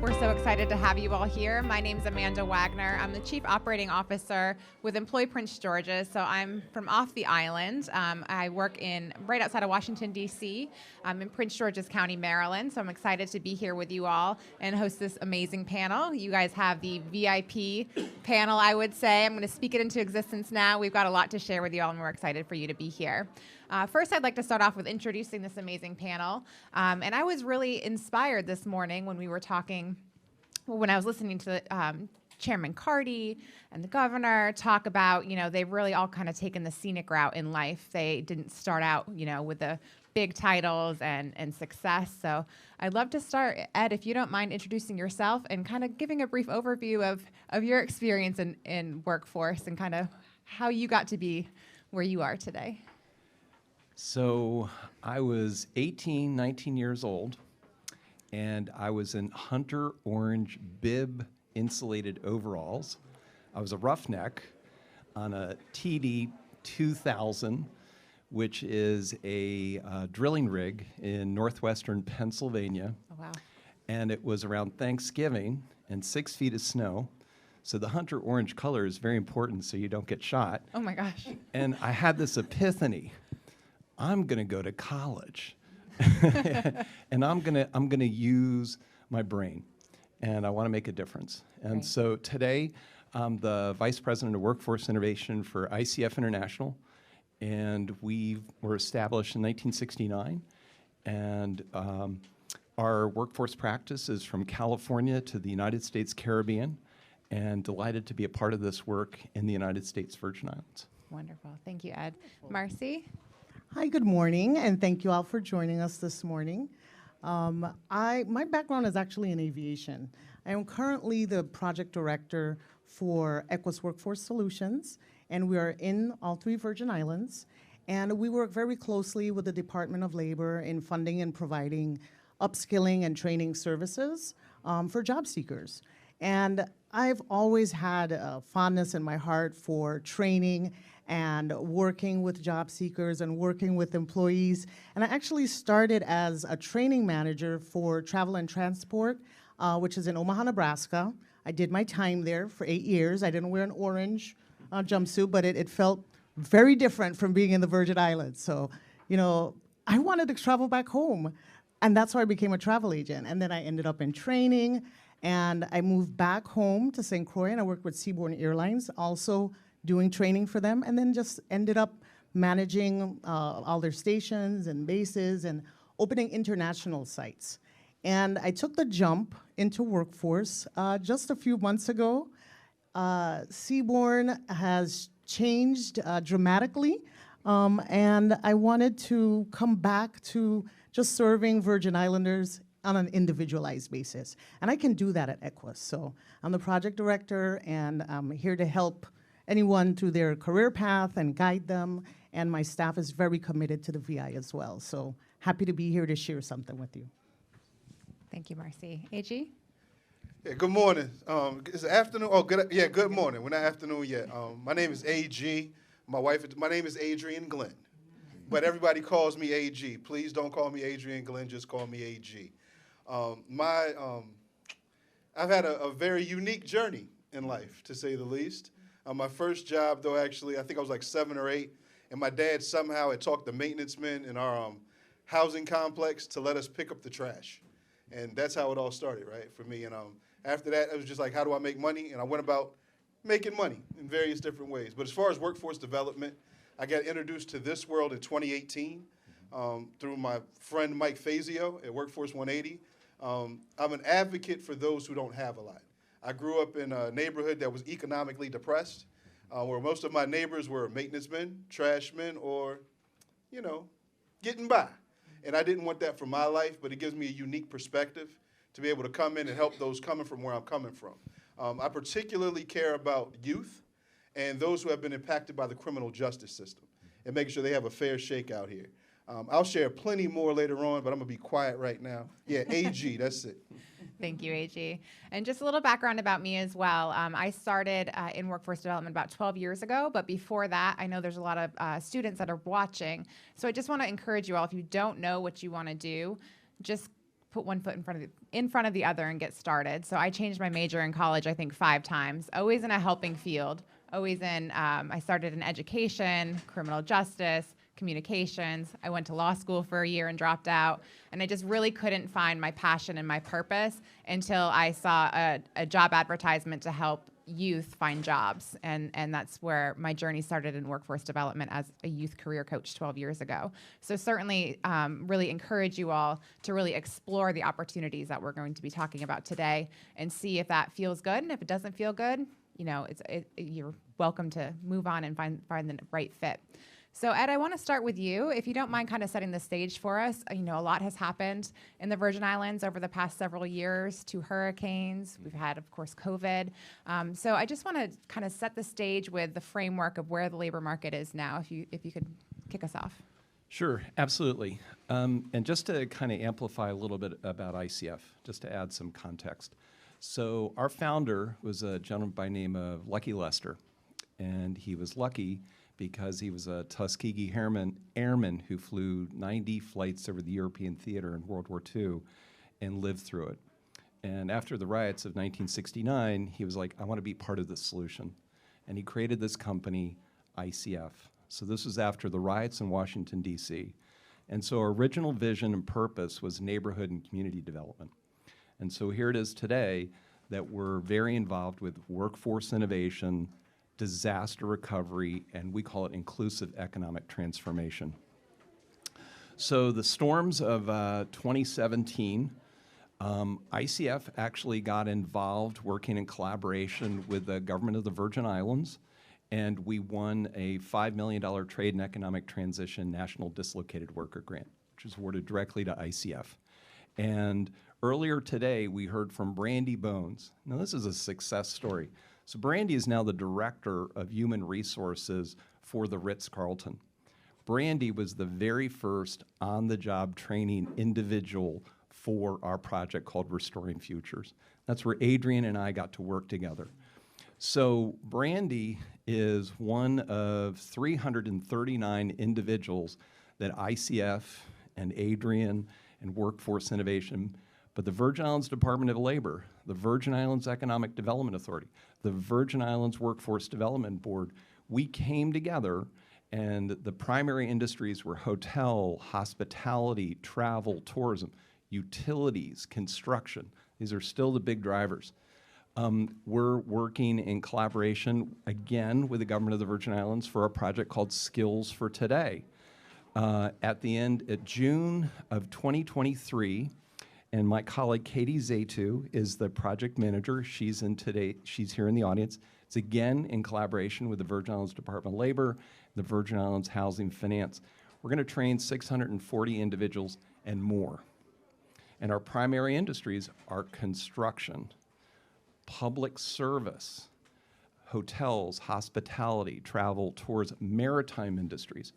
We're so excited to have you all here. My name's Amanda Wagner. I'm the Chief Operating Officer with Employ Prince George's. So I'm from off the island. I work right outside of Washington, D.C. I'm in Prince George's County, Maryland. So I'm excited to be here with you all and host this amazing panel. You guys have the VIP panel, I would say. I'm going to speak it into existence now. We've got a lot to share with you all, and we're excited for you to be here. First, I'd like to start off with introducing this amazing panel. And I was really inspired this morning when we were talking, when I was listening to Chairman Carty and the governor talk about, they've really all kind of taken the scenic route in life. They didn't start out, with the big titles and success. So I'd love to start, Ed, if you don't mind introducing yourself and kind of giving a brief overview of your experience in workforce and kind of how you got to be where you are today. So I was 18, 19 years old, and I was in hunter orange bib insulated overalls. I was a roughneck on a TD 2000, which is a drilling rig in northwestern Pennsylvania. Oh, wow. And it was around Thanksgiving and 6 feet of snow. So the hunter orange color is very important so you don't get shot. Oh my gosh. And I had this epiphany. I'm going to go to college, and I'm going to use my brain, and I want to make a difference. And Right. So today, I'm the Vice President of Workforce Innovation for ICF International, and we were established in 1969, and our workforce practice is from California to the United States Caribbean, and delighted to be a part of this work in the United States Virgin Islands. Wonderful. Thank you, Ed. Marcy? Hi, good morning, and thank you all for joining us this morning. My background is actually in aviation. I am currently the project director for Equus Workforce Solutions, and we are in all 3 Virgin Islands. And we work very closely with the Department of Labor in funding and providing upskilling and training services for job seekers. And I've always had a fondness in my heart for training and working with job seekers and working with employees. And I actually started as a training manager for Travel and Transport, which is in Omaha, Nebraska. I did my time there for 8 years. I didn't wear an orange jumpsuit, but it felt very different from being in the Virgin Islands. So, I wanted to travel back home. And that's why I became a travel agent. And then I ended up in training, and I moved back home to St. Croix, and I worked with Seabourn Airlines, also doing training for them, and then just ended up managing all their stations and bases and opening international sites. And I took the jump into workforce just a few months ago. Seabourn has changed dramatically, and I wanted to come back to just serving Virgin Islanders on an individualized basis. And I can do that at Equus. So I'm the project director, and I'm here to help anyone through their career path and guide them. And my staff is very committed to the VI as well. So happy to be here to share something with you. Thank you, Marcy. AG? Yeah, good morning. Is it afternoon? Oh, good morning. We're not afternoon yet. My name is AG. My name is Adrian Glenn, but everybody calls me AG. Please don't call me Adrian Glenn, just call me AG. I've had a very unique journey in life, to say the least. My first job, though, actually, I think I was like 7 or 8, and my dad somehow had talked the maintenance men in our housing complex to let us pick up the trash. And that's how it all started, right, for me. And after that, it was just like, how do I make money? And I went about making money in various different ways. But as far as workforce development, I got introduced to this world in 2018 through my friend Mike Fazio at Workforce 180. I'm an advocate for those who don't have a lot. I grew up in a neighborhood that was economically depressed, where most of my neighbors were maintenance men, trash men, or, getting by. And I didn't want that for my life, but it gives me a unique perspective to be able to come in and help those coming from where I'm coming from. I particularly care about youth and those who have been impacted by the criminal justice system and making sure they have a fair shake out here. I'll share plenty more later on, but I'm going to be quiet right now. Yeah, AG, that's it. Thank you, AG. And just a little background about me as well. I started in workforce development about 12 years ago, but before that, I know there's a lot of students that are watching. So I just want to encourage you all, if you don't know what you want to do, just put one foot in front of the other and get started. So I changed my major in college, I think 5 times, always in a helping field, always I started in education, criminal justice, communications. I went to law school for a year and dropped out. And I just really couldn't find my passion and my purpose until I saw a job advertisement to help youth find jobs. And that's where my journey started in workforce development as a youth career coach 12 years ago. So certainly really encourage you all to really explore the opportunities that we're going to be talking about today and see if that feels good. And if it doesn't feel good, you're welcome to move on and find the right fit. So Ed, I want to start with you. If you don't mind kind of setting the stage for us. A lot has happened in the Virgin Islands over the past several years, 2 hurricanes. We've had, of course, COVID. So I just want to kind of set the stage with the framework of where the labor market is now, if you could kick us off. Sure, absolutely. And just to kind of amplify a little bit about ICF, just to add some context. So our founder was a gentleman by the name of Lucky Lester, and he was lucky because he was a Tuskegee airman who flew 90 flights over the European theater in World War II and lived through it. And after the riots of 1969, he was like, I want to be part of the solution. And he created this company, ICF. So this was after the riots in Washington, D.C. And so our original vision and purpose was neighborhood and community development. And so here it is today that we're very involved with workforce innovation, disaster recovery, and we call it inclusive economic transformation. So the storms of 2017, ICF actually got involved working in collaboration with the government of the Virgin Islands, and we won a $5 million Trade and Economic Transition National Dislocated Worker Grant, which was awarded directly to ICF. And earlier today, we heard from Brandy Bones. Now, this is a success story. So Brandy is now the Director of Human Resources for the Ritz-Carlton. Brandy was the very first on-the-job training individual for our project called Restoring Futures. That's where Adrian and I got to work together. So Brandy is one of 339 individuals that ICF and Adrian and Workforce Innovation, but the Virgin Islands Department of Labor, the Virgin Islands Economic Development Authority, the Virgin Islands Workforce Development Board, we came together, and the primary industries were hotel, hospitality, travel, tourism, utilities, construction. These are still the big drivers. We're working in collaboration, again, with the government of the Virgin Islands for a project called Skills for Today. At June of 2023, and my colleague Katie Zaytu is the project manager. She's here in the audience. It's again in collaboration with the Virgin Islands Department of Labor, the Virgin Islands Housing Finance. We're going to train 640 individuals and more. And our primary industries are construction, public service, hotels, hospitality, travel, tourism, maritime industries.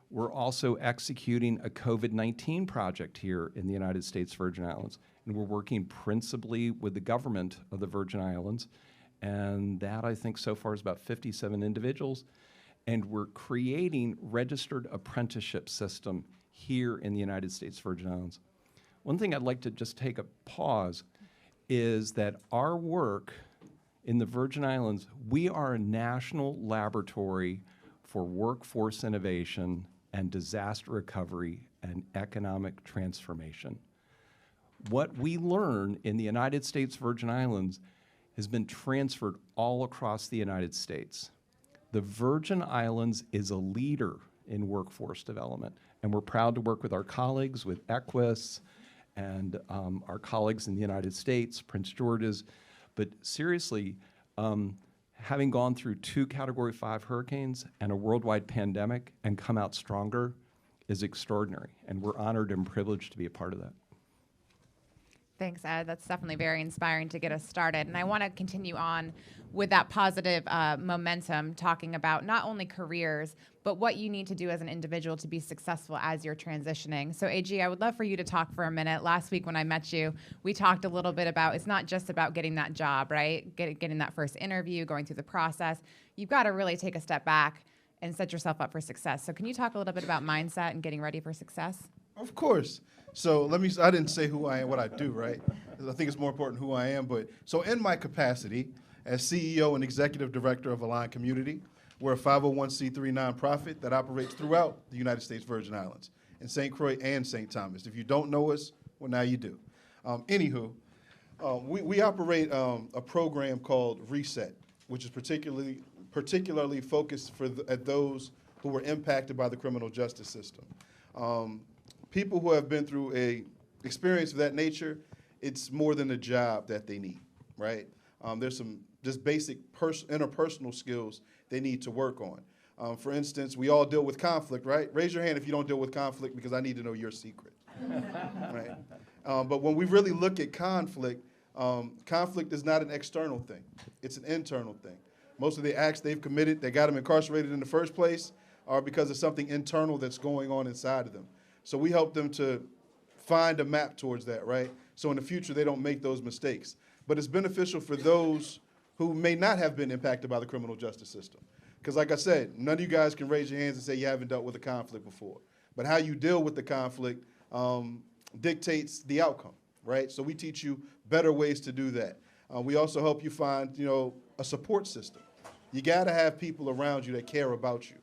We're also executing a COVID-19 project here in the United States Virgin Islands, and we're working principally with the government of the Virgin Islands, and that, I think, so far is about 57 individuals, and we're creating registered apprenticeship system here in the United States Virgin Islands. One thing I'd like to just take a pause is that our work in the Virgin Islands, we are a national laboratory for workforce innovation and disaster recovery and economic transformation. What we learn in the United States Virgin Islands has been transferred all across the United States. The Virgin Islands is a leader in workforce development, and we're proud to work with our colleagues with Equus and our colleagues in the United States, Prince George's. But seriously, having gone through 2 Category 5 hurricanes and a worldwide pandemic and come out stronger is extraordinary, and we're honored and privileged to be a part of that. Thanks, Ed. That's definitely very inspiring to get us started. And I want to continue on with that positive momentum, talking about not only careers, but what you need to do as an individual to be successful as you're transitioning. So AG, I would love for you to talk for a minute. Last week when I met you, we talked a little bit about, it's not just about getting that job, right? Getting that first interview, going through the process. You've got to really take a step back and set yourself up for success. So can you talk a little bit about mindset and getting ready for success? Of course. So I didn't say who I am, what I do, right? I think it's more important who I am. But so in my capacity as CEO and Executive Director of Align Community, we're a 501c3 nonprofit that operates throughout the United States Virgin Islands, in St. Croix and St. Thomas. If you don't know us, well, now you do. We operate a program called Reset, which is particularly focused at those who were impacted by the criminal justice system. People who have been through a experience of that nature, it's more than a job that they need, right? There's some just basic interpersonal skills they need to work on. For instance, we all deal with conflict, right? Raise your hand if you don't deal with conflict, because I need to know your secret, right? But when we really look at conflict, conflict is not an external thing. It's an internal thing. Most of the acts they've committed that got them incarcerated in the first place are because of something internal that's going on inside of them. So we help them to find a map towards that, right? So in the future, they don't make those mistakes. But it's beneficial for those who may not have been impacted by the criminal justice system. Because like I said, none of you guys can raise your hands and say you haven't dealt with a conflict before. But how you deal with the conflict dictates the outcome, right? So we teach you better ways to do that. We also help you find, a support system. You gotta have people around you that care about you.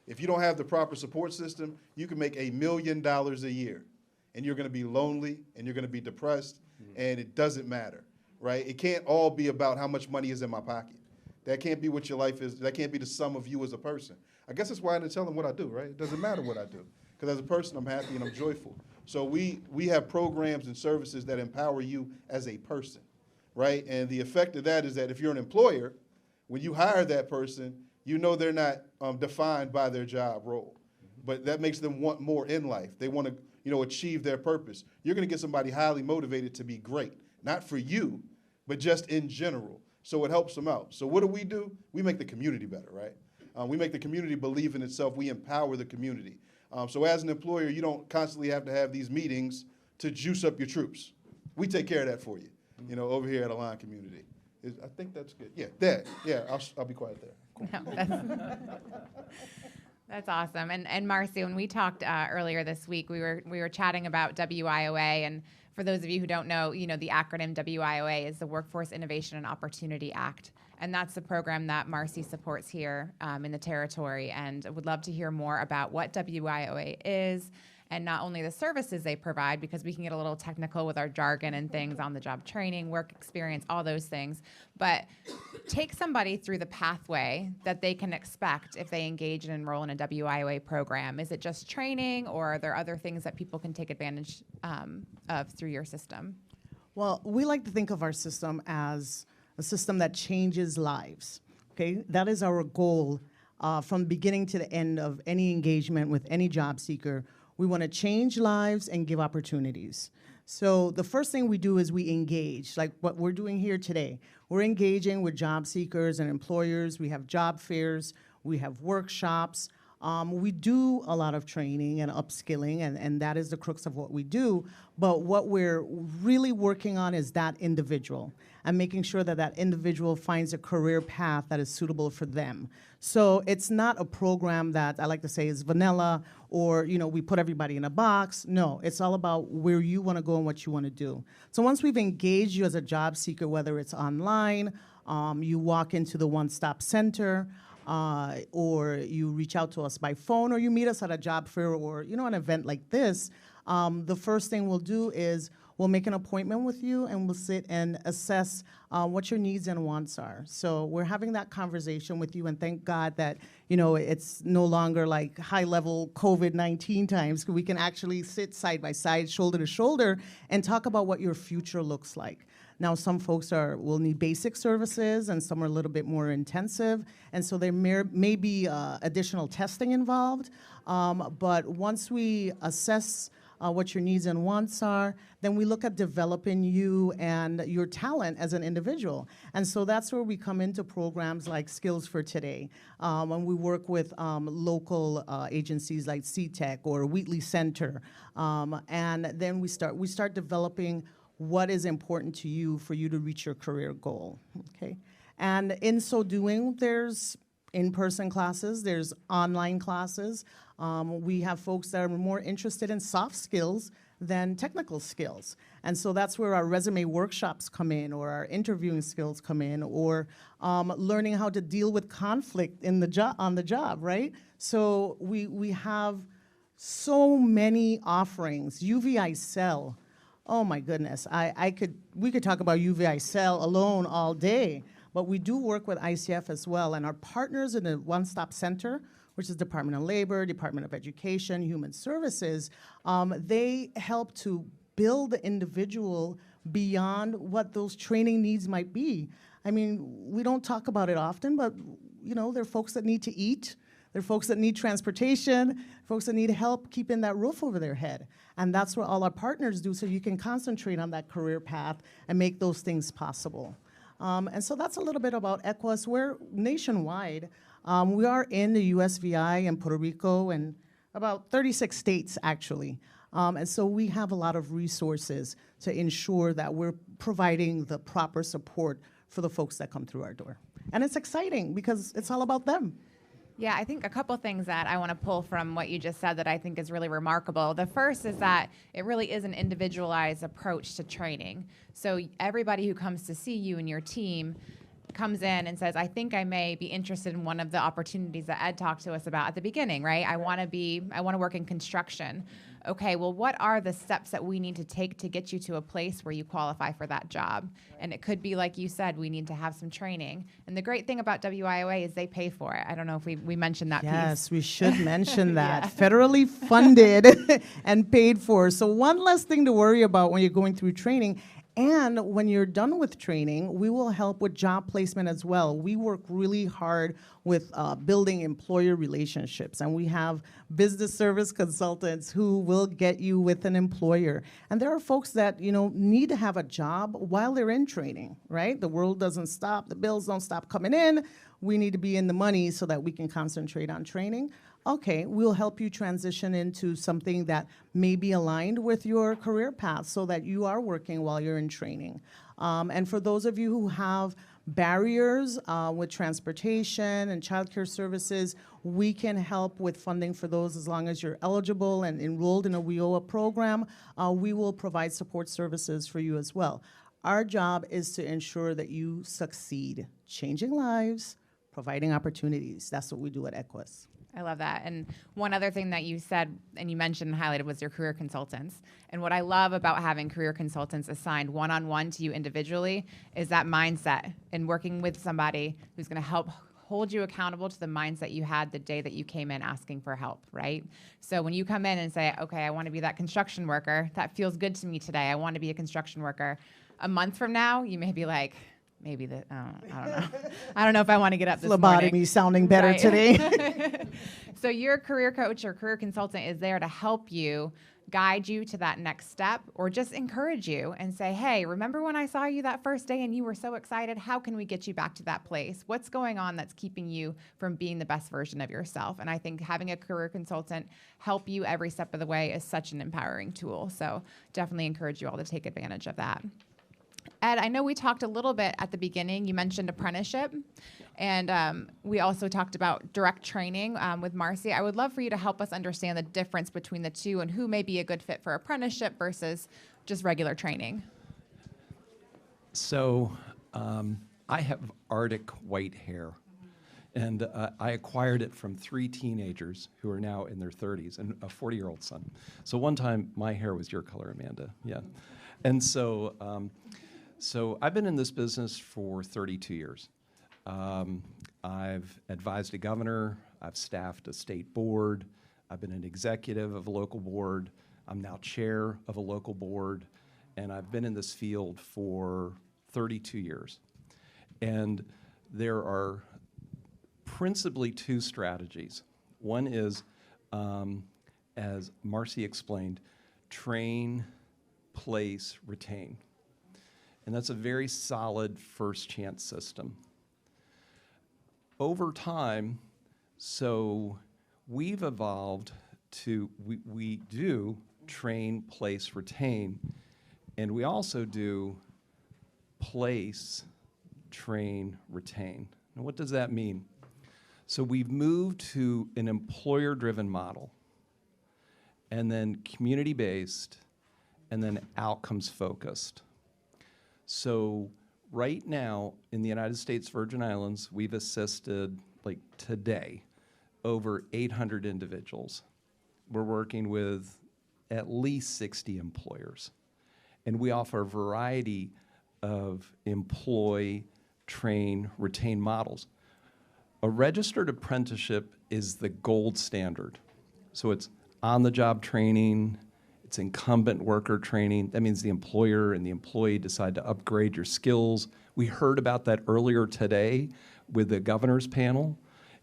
If you don't have the proper support system, you can make $1 million a year, and you're gonna be lonely, and you're gonna be depressed, and it doesn't matter, right? It can't all be about how much money is in my pocket. That can't be what your life is. That can't be the sum of you as a person. I guess that's why I didn't tell them what I do, right? It doesn't matter what I do, because as a person, I'm happy and I'm joyful. So we have programs and services that empower you as a person, right? And the effect of that is that if you're an employer, when you hire that person, you know they're not defined by their job role, but that makes them want more in life. They want to, achieve their purpose. You're going to get somebody highly motivated to be great, not for you, but just in general. So it helps them out. So what do? We make the community better, right? We make the community believe in itself. We empower the community. So as an employer, you don't constantly have to have these meetings to juice up your troops. We take care of that for you, over here at Align Community. I think that's good. Yeah, that. Yeah, I'll be quiet there. Cool. No, that's awesome. And Marcy, when we talked earlier this week, we were chatting about WIOA, and for those of you who don't know, the acronym WIOA is the Workforce Innovation and Opportunity Act, and that's the program that Marcy supports here in the territory. And I would love to hear more about what WIOA is, and not only the services they provide, because we can get a little technical with our jargon and things, on-the-job training, work experience, all those things, but take somebody through the pathway that they can expect if they engage and enroll in a WIOA program. Is it just training, or are there other things that people can take advantage of through your system? Well, we like to think of our system as a system that changes lives, okay? That is our goal from the beginning to the end of any engagement with any job seeker. We want to change lives and give opportunities. So the first thing we do is we engage, like what we're doing here today. We're engaging with job seekers and employers. We have job fairs. We have workshops. We do a lot of training and upskilling, and that is the crux of what we do. But what we're really working on is that individual and making sure that that individual finds a career path that is suitable for them. So it's not a program that I like to say is vanilla, or we put everybody in a box. No, it's all about where you want to go and what you want to do. So once we've engaged you as a job seeker, whether it's online, you walk into the one-stop center, or you reach out to us by phone, or you meet us at a job fair, or an event like this, the first thing we'll do is we'll make an appointment with you, and we'll sit and assess what your needs and wants are. So we're having that conversation with you, and thank God that it's no longer like high-level COVID-19 times. We can actually sit side by side, shoulder to shoulder, and talk about what your future looks like. Now, some folks will need basic services, and some are a little bit more intensive, and so there may be additional testing involved. But once we assess what your needs and wants are, then we look at developing you and your talent as an individual. And so that's where we come into programs like Skills for Today. When we work with local agencies like CTEC or Wheatley Center, and then we start developing what is important to you for you to reach your career goal, okay? And in so doing, there's in-person classes, there's online classes. We have folks that are more interested in soft skills than technical skills. And so that's where our resume workshops come in, or our interviewing skills come in, or learning how to deal with conflict in the on the job, right? So we have so many offerings. UVI Cell, oh my goodness, we could talk about UVI Cell alone all day, but we do work with ICF as well, and our partners in the One Stop Center, which is Department of Labor, Department of Education, Human Services, they help to build the individual beyond what those training needs might be. I mean, we don't talk about it often, but you know, there are folks that need to eat, there are folks that need transportation, folks that need help keeping that roof over their head. And that's what all our partners do, so you can concentrate on that career path and make those things possible. And so that's a little bit about Equus. We're nationwide. We are in the USVI and Puerto Rico and about 36 states, actually. And so we have a lot of resources to ensure that we're providing the proper support for the folks that come through our door. And it's exciting because it's all about them. Yeah, I think a couple things that I want to pull from what you just said that I think is really remarkable. The first is that it really is an individualized approach to training. So everybody who comes to see you and your team comes in and says, I think I may be interested in one of the opportunities that Ed talked to us about at the beginning, right? I want to work in construction. Okay, well, what are the steps that we need to take to get you to a place where you qualify for that job? And it could be, like you said, we need to have some training. And the great thing about WIOA is they pay for it. I don't know if we mentioned that piece. Yes, we should mention that. Yeah. Federally funded and paid for. So one less thing to worry about when you're going through training. And when you're done with training, we will help with job placement as well. We work really hard with building employer relationships, and we have business service consultants who will get you with an employer. And there are folks that, you know, need to have a job while they're in training, right? The world doesn't stop, the bills don't stop coming in. We need to be in the money so that we can concentrate on training. Okay, we'll help you transition into something that may be aligned with your career path so that you are working while you're in training. And for those of you who have barriers with transportation and childcare services, we can help with funding for those as long as you're eligible and enrolled in a WIOA program. We will provide support services for you as well. Our job is to ensure that you succeed, changing lives, providing opportunities. That's what we do at Equus. I love that. And one other thing that you said and you mentioned and highlighted was your career consultants. And what I love about having career consultants assigned one-on-one to you individually is that mindset and working with somebody who's going to help hold you accountable to the mindset you had the day that you came in asking for help, right? So when you come in and say, okay, I want to be that construction worker, that feels good to me today, I want to be a construction worker. A month from now, you may be like, maybe I don't know. I don't know if I want to get up this Phlebotomy morning. sounding better Right. today. So your career coach or career consultant is there to help you, guide you to that next step, or just encourage you and say, hey, remember when I saw you that first day and you were so excited? How can we get you back to that place? What's going on that's keeping you from being the best version of yourself? And I think having a career consultant help you every step of the way is such an empowering tool. So definitely encourage you all to take advantage of that. Ed, I know we talked a little bit at the beginning. You mentioned apprenticeship, and we also talked about direct training with Marcy. I would love for you to help us understand the difference between the two and who may be a good fit for apprenticeship versus just regular training. So I have Arctic white hair, and I acquired it from 3 teenagers who are now in their 30s and a 40-year-old son. So one time my hair was your color, Amanda. Yeah. And so so I've been in this business for 32 years. I've advised a governor, I've staffed a state board, I've been an executive of a local board, I'm now chair of a local board, and I've been in this field for 32 years. And there are principally 2 strategies. One is, as Marcy explained, train, place, retain. And that's a very solid first chance system. Over time, so we've evolved to, we do train, place, retain, and we also do place, train, retain. Now what does that mean? So we've moved to an employer-driven model, and then community-based, and then outcomes-focused. So right now, in the United States Virgin Islands, we've assisted, like today, over 800 individuals. We're working with at least 60 employers. And we offer a variety of employ, train, retain models. A registered apprenticeship is the gold standard. So it's on-the-job training, it's incumbent worker training. That means the employer and the employee decide to upgrade your skills. We heard about that earlier today with the governor's panel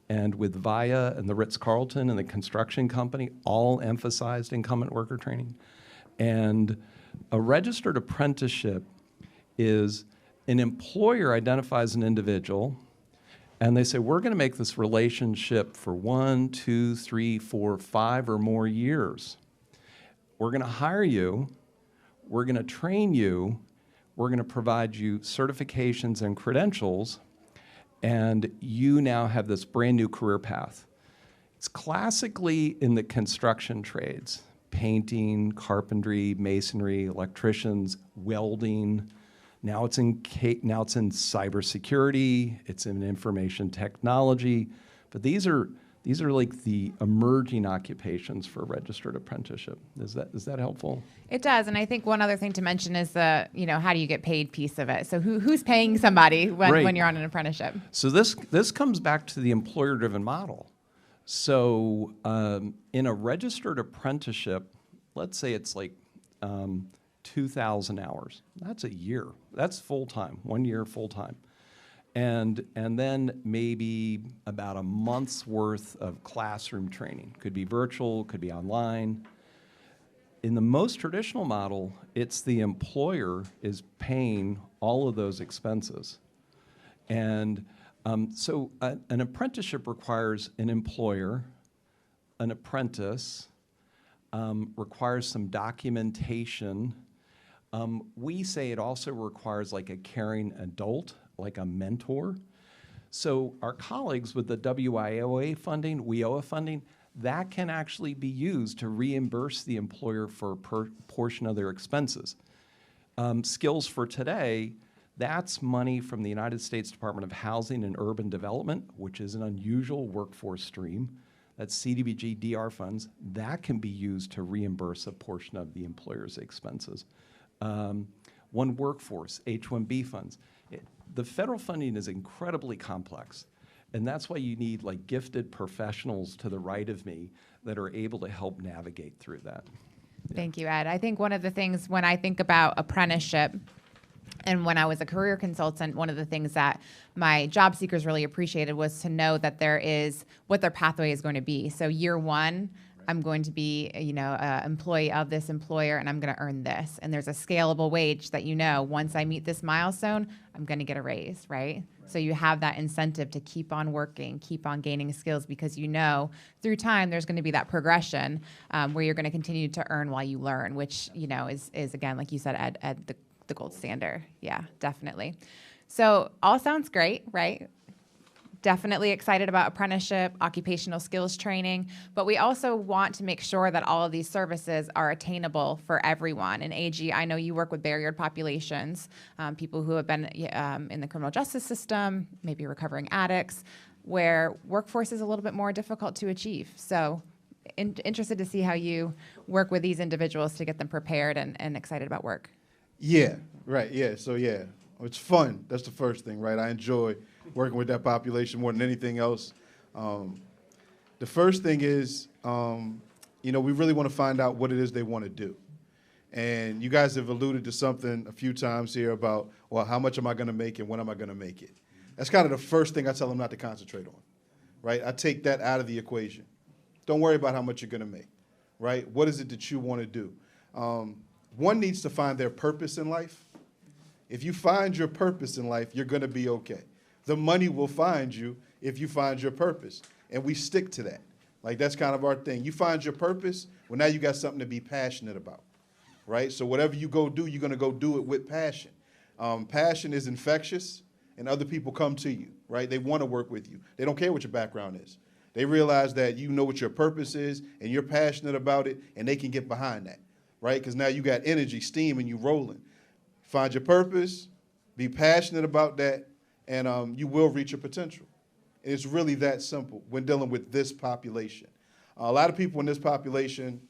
and with VIA and the Ritz-Carlton and the construction company, all emphasized incumbent worker training. And a registered apprenticeship is an employer identifies an individual and they say, we're going to make this relationship for 1, 2, 3, 4, 5 or more years. We're going to hire you, we're going to train you, we're going to provide you certifications and credentials, and you now have this brand new career path. It's classically in the construction trades, painting, carpentry, masonry, electricians, welding. Now it's in cybersecurity, it's in information technology, but these are like the emerging occupations for a registered apprenticeship. Is that helpful? It does, and I think one other thing to mention is the, how do you get paid piece of it. So who's paying somebody when you're on an apprenticeship? So this comes back to the employer-driven model. So in a registered apprenticeship, let's say it's like 2,000 hours. That's a year. That's full-time, 1 year full-time. And then maybe about a month's worth of classroom training. Could be virtual, could be online. In the most traditional model, it's the employer is paying all of those expenses. And so an apprenticeship requires an employer, an apprentice, requires some documentation. We say it also requires like a caring adult, like a mentor. So our colleagues with the WIOA funding, WIOA funding, that can actually be used to reimburse the employer for a portion of their expenses. Skills for Today, that's money from the United States Department of Housing and Urban Development, which is an unusual workforce stream. That's CDBG DR funds. That can be used to reimburse a portion of the employer's expenses. One Workforce, H-1B funds. The federal funding is incredibly complex, and that's why you need like gifted professionals to the right of me that are able to help navigate through that. Thank you, Ed. I think one of the things when I think about apprenticeship, and when I was a career consultant, one of the things that my job seekers really appreciated was to know that there is what their pathway is going to be. So year one, I'm going to be, an employee of this employer, and I'm going to earn this. And there's a scalable wage that once I meet this milestone, I'm going to get a raise, right? So you have that incentive to keep on working, keep on gaining skills, because through time there's going to be that progression where you're going to continue to earn while you learn, which is again, like you said, Ed, the gold standard. Yeah, definitely. So all sounds great, right? Definitely excited about apprenticeship, occupational skills training, but we also want to make sure that all of these services are attainable for everyone. And AG, I know you work with barriered populations, people who have been in the criminal justice system, maybe recovering addicts, where workforce is a little bit more difficult to achieve. So interested to see how you work with these individuals to get them prepared and excited about work. Yeah, right, yeah, so yeah, it's fun. That's the first thing, right? I enjoy working with that population more than anything else. The first thing is, we really want to find out what it is they want to do. And you guys have alluded to something a few times here about, well, how much am I going to make and when am I going to make it? That's kind of the first thing I tell them not to concentrate on, right? I take that out of the equation. Don't worry about how much you're going to make, right? What is it that you want to do? One needs to find their purpose in life. If you find your purpose in life, you're going to be okay. The money will find you if you find your purpose. And we stick to that. Like, that's kind of our thing. You find your purpose, well, now you got something to be passionate about, right? So whatever you go do, you're going to go do it with passion. Passion is infectious, and other people come to you, right? They want to work with you. They don't care what your background is. They realize that you know what your purpose is and you're passionate about it, and they can get behind that, right? Because now you got energy, steam, and you rolling. Find your purpose, be passionate about that, and you will reach your potential. And it's really that simple when dealing with this population. A lot of people in this population,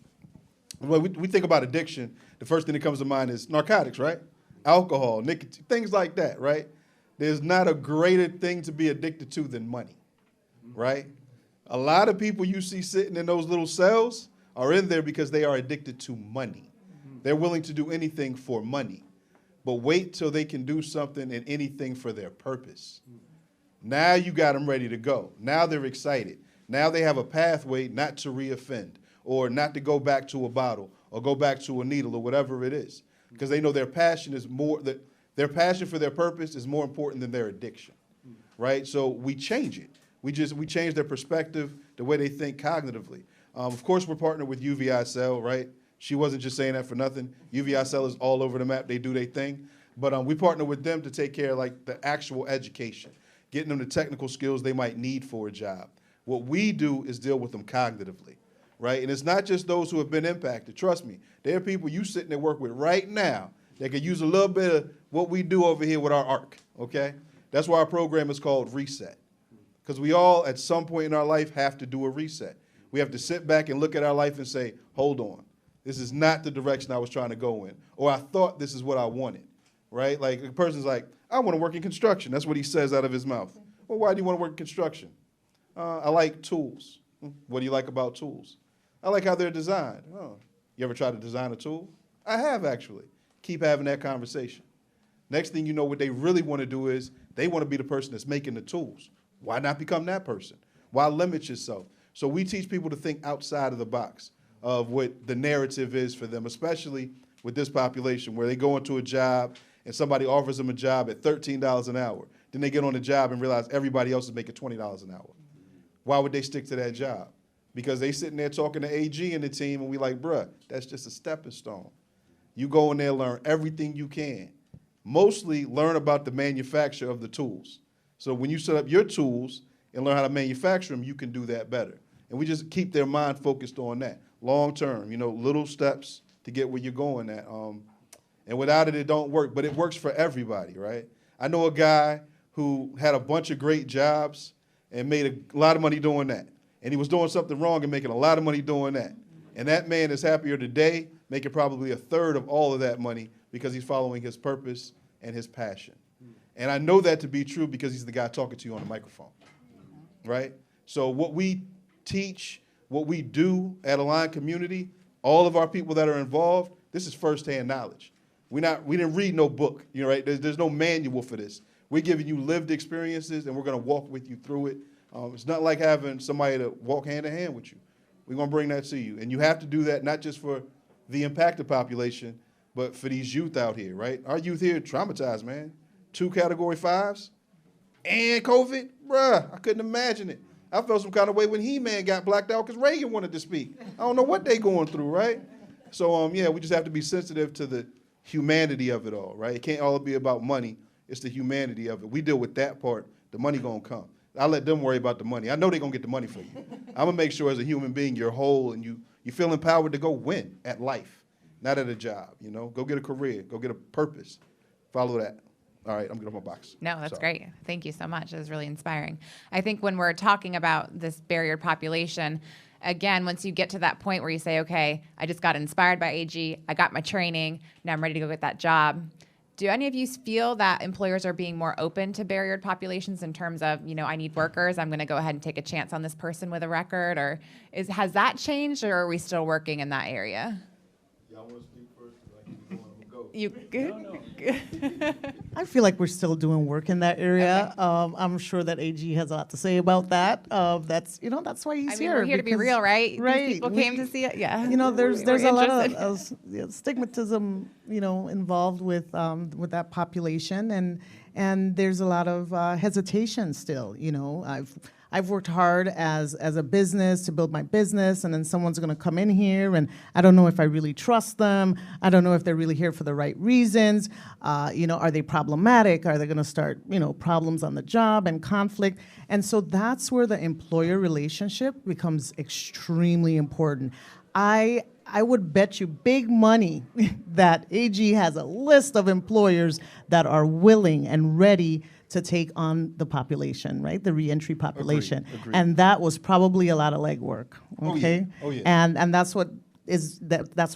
when we think about addiction, the first thing that comes to mind is narcotics, right? Alcohol, nicotine, things like that, right? There's not a greater thing to be addicted to than money, right? A lot of people you see sitting in those little cells are in there because they are addicted to money. They're willing to do anything for money. But wait till they can do something and anything for their purpose. Now you got them ready to go. Now they're excited. Now they have a pathway not to reoffend or not to go back to a bottle or go back to a needle or whatever it is, because they know their passion is more, that their passion for their purpose is more important than their addiction, right? So we change it. We change their perspective, the way they think cognitively. Of course, we're partnered with UVI-Cell, right? She wasn't just saying that for nothing. UVI-Cell is all over the map. They do their thing. But we partner with them to take care of like the actual education, getting them the technical skills they might need for a job. What we do is deal with them cognitively, right? And it's not just those who have been impacted. Trust me, there are people you sitting at work with right now that could use a little bit of what we do over here with our ARC, okay? That's why our program is called Reset, because we all at some point in our life have to do a reset. We have to sit back and look at our life and say, hold on, this is not the direction I was trying to go in, or I thought this is what I wanted, right? Like a person's like, I want to work in construction. That's what he says out of his mouth. Well, why do you want to work in construction? I like tools. What do you like about tools? I like how they're designed. Oh, you ever try to design a tool? I have, actually. Keep having that conversation. Next thing you know, what they really want to do is they want to be the person that's making the tools. Why not become that person? Why limit yourself? So we teach people to think outside of the box of what the narrative is for them, especially with this population where they go into a job and somebody offers them a job at $13 an hour. Then they get on the job and realize everybody else is making $20 an hour. Why would they stick to that job? Because they sitting there talking to AG and the team, and we like, bruh, that's just a stepping stone. You go in there, learn everything you can. Mostly learn about the manufacture of the tools. So when you set up your tools and learn how to manufacture them, you can do that better. And we just keep their mind focused on that. Long term, little steps to get where you're going at. And without it, it don't work, but it works for everybody, right? I know a guy who had a bunch of great jobs and made a lot of money doing that. And he was doing something wrong and making a lot of money doing that. And that man is happier today, making probably a third of all of that money because he's following his purpose and his passion. And I know that to be true because he's the guy talking to you on the microphone, right? So what we teach, what we do at Align Community, all of our people that are involved, this is firsthand knowledge. We didn't read no book, right? There's no manual for this. We're giving you lived experiences, and we're going to walk with you through it. It's not like having somebody to walk hand in hand with you. We're going to bring that to you. And you have to do that not just for the impacted population, but for these youth out here, right? Our youth here traumatized, man. 2 Category 5s and COVID. Bruh, I couldn't imagine it. I felt some kind of way when He-Man got blacked out because Reagan wanted to speak. I don't know what they going through, right? So, yeah, we just have to be sensitive to the humanity of it all, right? It can't all be about money. It's the humanity of it. We deal with that part. The money going to come. I let them worry about the money. I know they're going to get the money for you. I'm going to make sure as a human being you're whole and you feel empowered to go win at life, not at a job, Go get a career. Go get a purpose. Follow that. All right, I'm getting off my box. No, that's Sorry. great. Thank you so much. It was really inspiring. I think when we're talking about this barrier population, again, once you get to that point where you say, okay, I just got inspired by AG, I got my training, now I'm ready to go get that job. Do any of you feel that employers are being more open to barriered populations in terms of, I need workers, I'm going to go ahead and take a chance on this person with a record? Or has that changed, or are we still working in that area? Y'all want to speak first? Go. You good? I feel like we're still doing work in that area. Okay. I'm sure that AG has a lot to say about that. That's why he's here. We're here to be because- real, right? Right. These people came to see it. Yeah. There's We're a lot interested. of stigmatism, involved with that population, and there's a lot of hesitation still. I've worked hard as a business to build my business, and then someone's going to come in here, and I don't know if I really trust them. I don't know if they're really here for the right reasons. Are they problematic? Are they going to start, problems on the job and conflict? And so that's where the employer relationship becomes extremely important. I would bet you big money that AG has a list of employers that are willing and ready to take on the population, right? The reentry population. Agreed. And that was probably a lot of legwork, okay? Oh, yeah. And that's what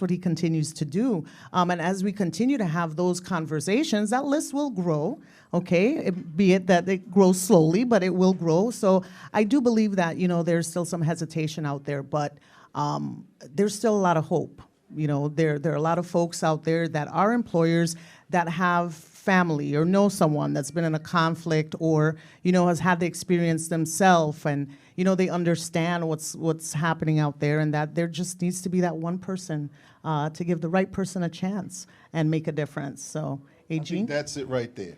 he continues to do. And as we continue to have those conversations, that list will grow, okay? Be it that it grows slowly, but it will grow. So I do believe that, there's still some hesitation out there, but there's still a lot of hope. There are a lot of folks out there that are employers that have family or know someone that's been in a conflict or, has had the experience themselves, and, they understand what's happening out there, and that there just needs to be that one person to give the right person a chance and make a difference. So, I AG? think that's it right there,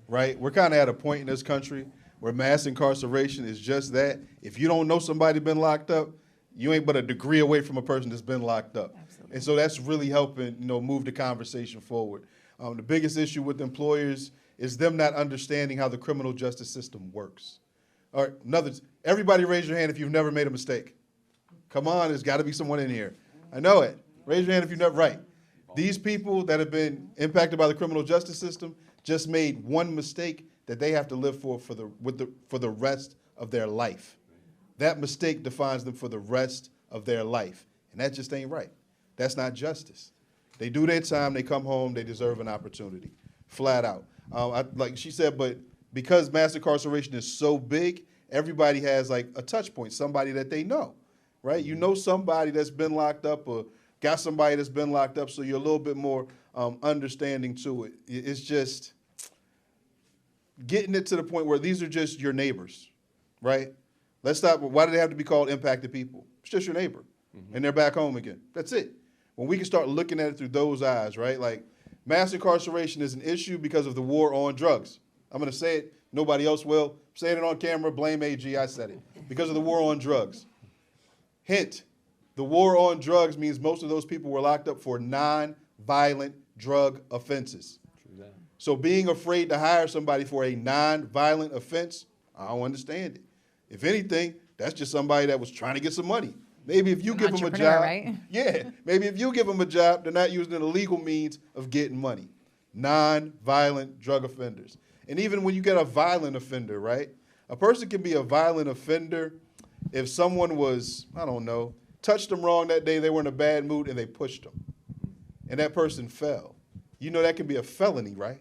right? We're kind of at a point in this country where mass incarceration is just that. If you don't know somebody been locked up, you ain't but a degree away from a person that's been locked up. Absolutely. And so that's really helping, move the conversation forward. The biggest issue with employers is them not understanding how the criminal justice system works. All right, everybody raise your hand if you've never made a mistake. Come on, there's got to be someone in here. I know it. Raise your hand if you've never, right. These people that have been impacted by the criminal justice system just made one mistake that they have to live for the rest of their life. That mistake defines them for the rest of their life. And that just ain't right. That's not justice. They do their time, they come home, they deserve an opportunity, flat out. Like she said, but because mass incarceration is so big, everybody has like a touch point, somebody that they know, right? You know somebody that's been locked up or got somebody that's been locked up, so you're a little bit more understanding to it. It's just getting it to the point where these are just your neighbors, right? Let's stop. Why do they have to be called impacted people? It's just your neighbor, and they're back home again. That's it. When we can start looking at it through those eyes, right? Like, mass incarceration is an issue because of the war on drugs. I'm going to say it. Nobody else will. I'm saying it on camera. Blame AG. I said it. Because of the war on drugs. Hint, the war on drugs means most of those people were locked up for non-violent drug offenses. So being afraid to hire somebody for a non-violent offense, I don't understand it. If anything, that's just somebody that was trying to get some money. Maybe if you give them a job, right? yeah, maybe if you give them a job, they're not using an illegal means of getting money. Non-violent drug offenders. And even when you get a violent offender, right? A person can be a violent offender if someone was, I don't know, touched them wrong that day, they were in a bad mood, and they pushed them. And that person fell. You know that can be a felony, right?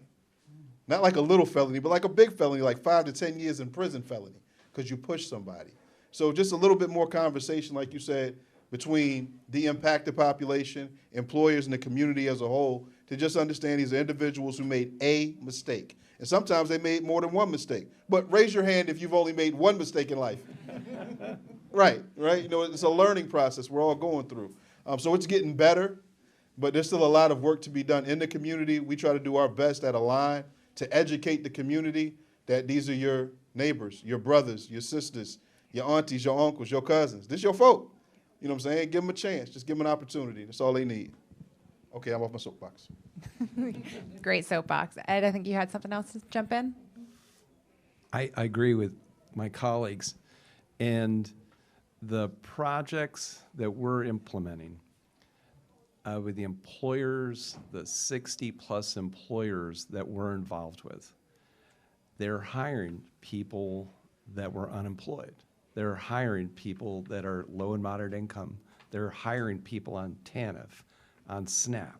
Not like a little felony, but like a big felony, like 5 to 10 years in prison felony, because you pushed somebody. So just a little bit more conversation, like you said, between the impacted population, employers, and the community as a whole, to just understand these are individuals who made a mistake. And sometimes they made more than one mistake. But raise your hand if you've only made one mistake in life. Right. It's a learning process we're all going through. So it's getting better, but there's still a lot of work to be done in the community. We try to do our best at Align to educate the community that these are your neighbors, your brothers, your sisters, your aunties, your uncles, your cousins. This your folk. You know what I'm saying? Give them a chance. Just give them an opportunity. That's all they need. Okay, I'm off my soapbox. Great soapbox. Ed, I think you had something else to jump in? I agree with my colleagues. And the projects that we're implementing with the employers, the 60-plus employers that we're involved with, they're hiring people that were unemployed. They're hiring people that are low and moderate income. They're hiring people on TANF, on SNAP.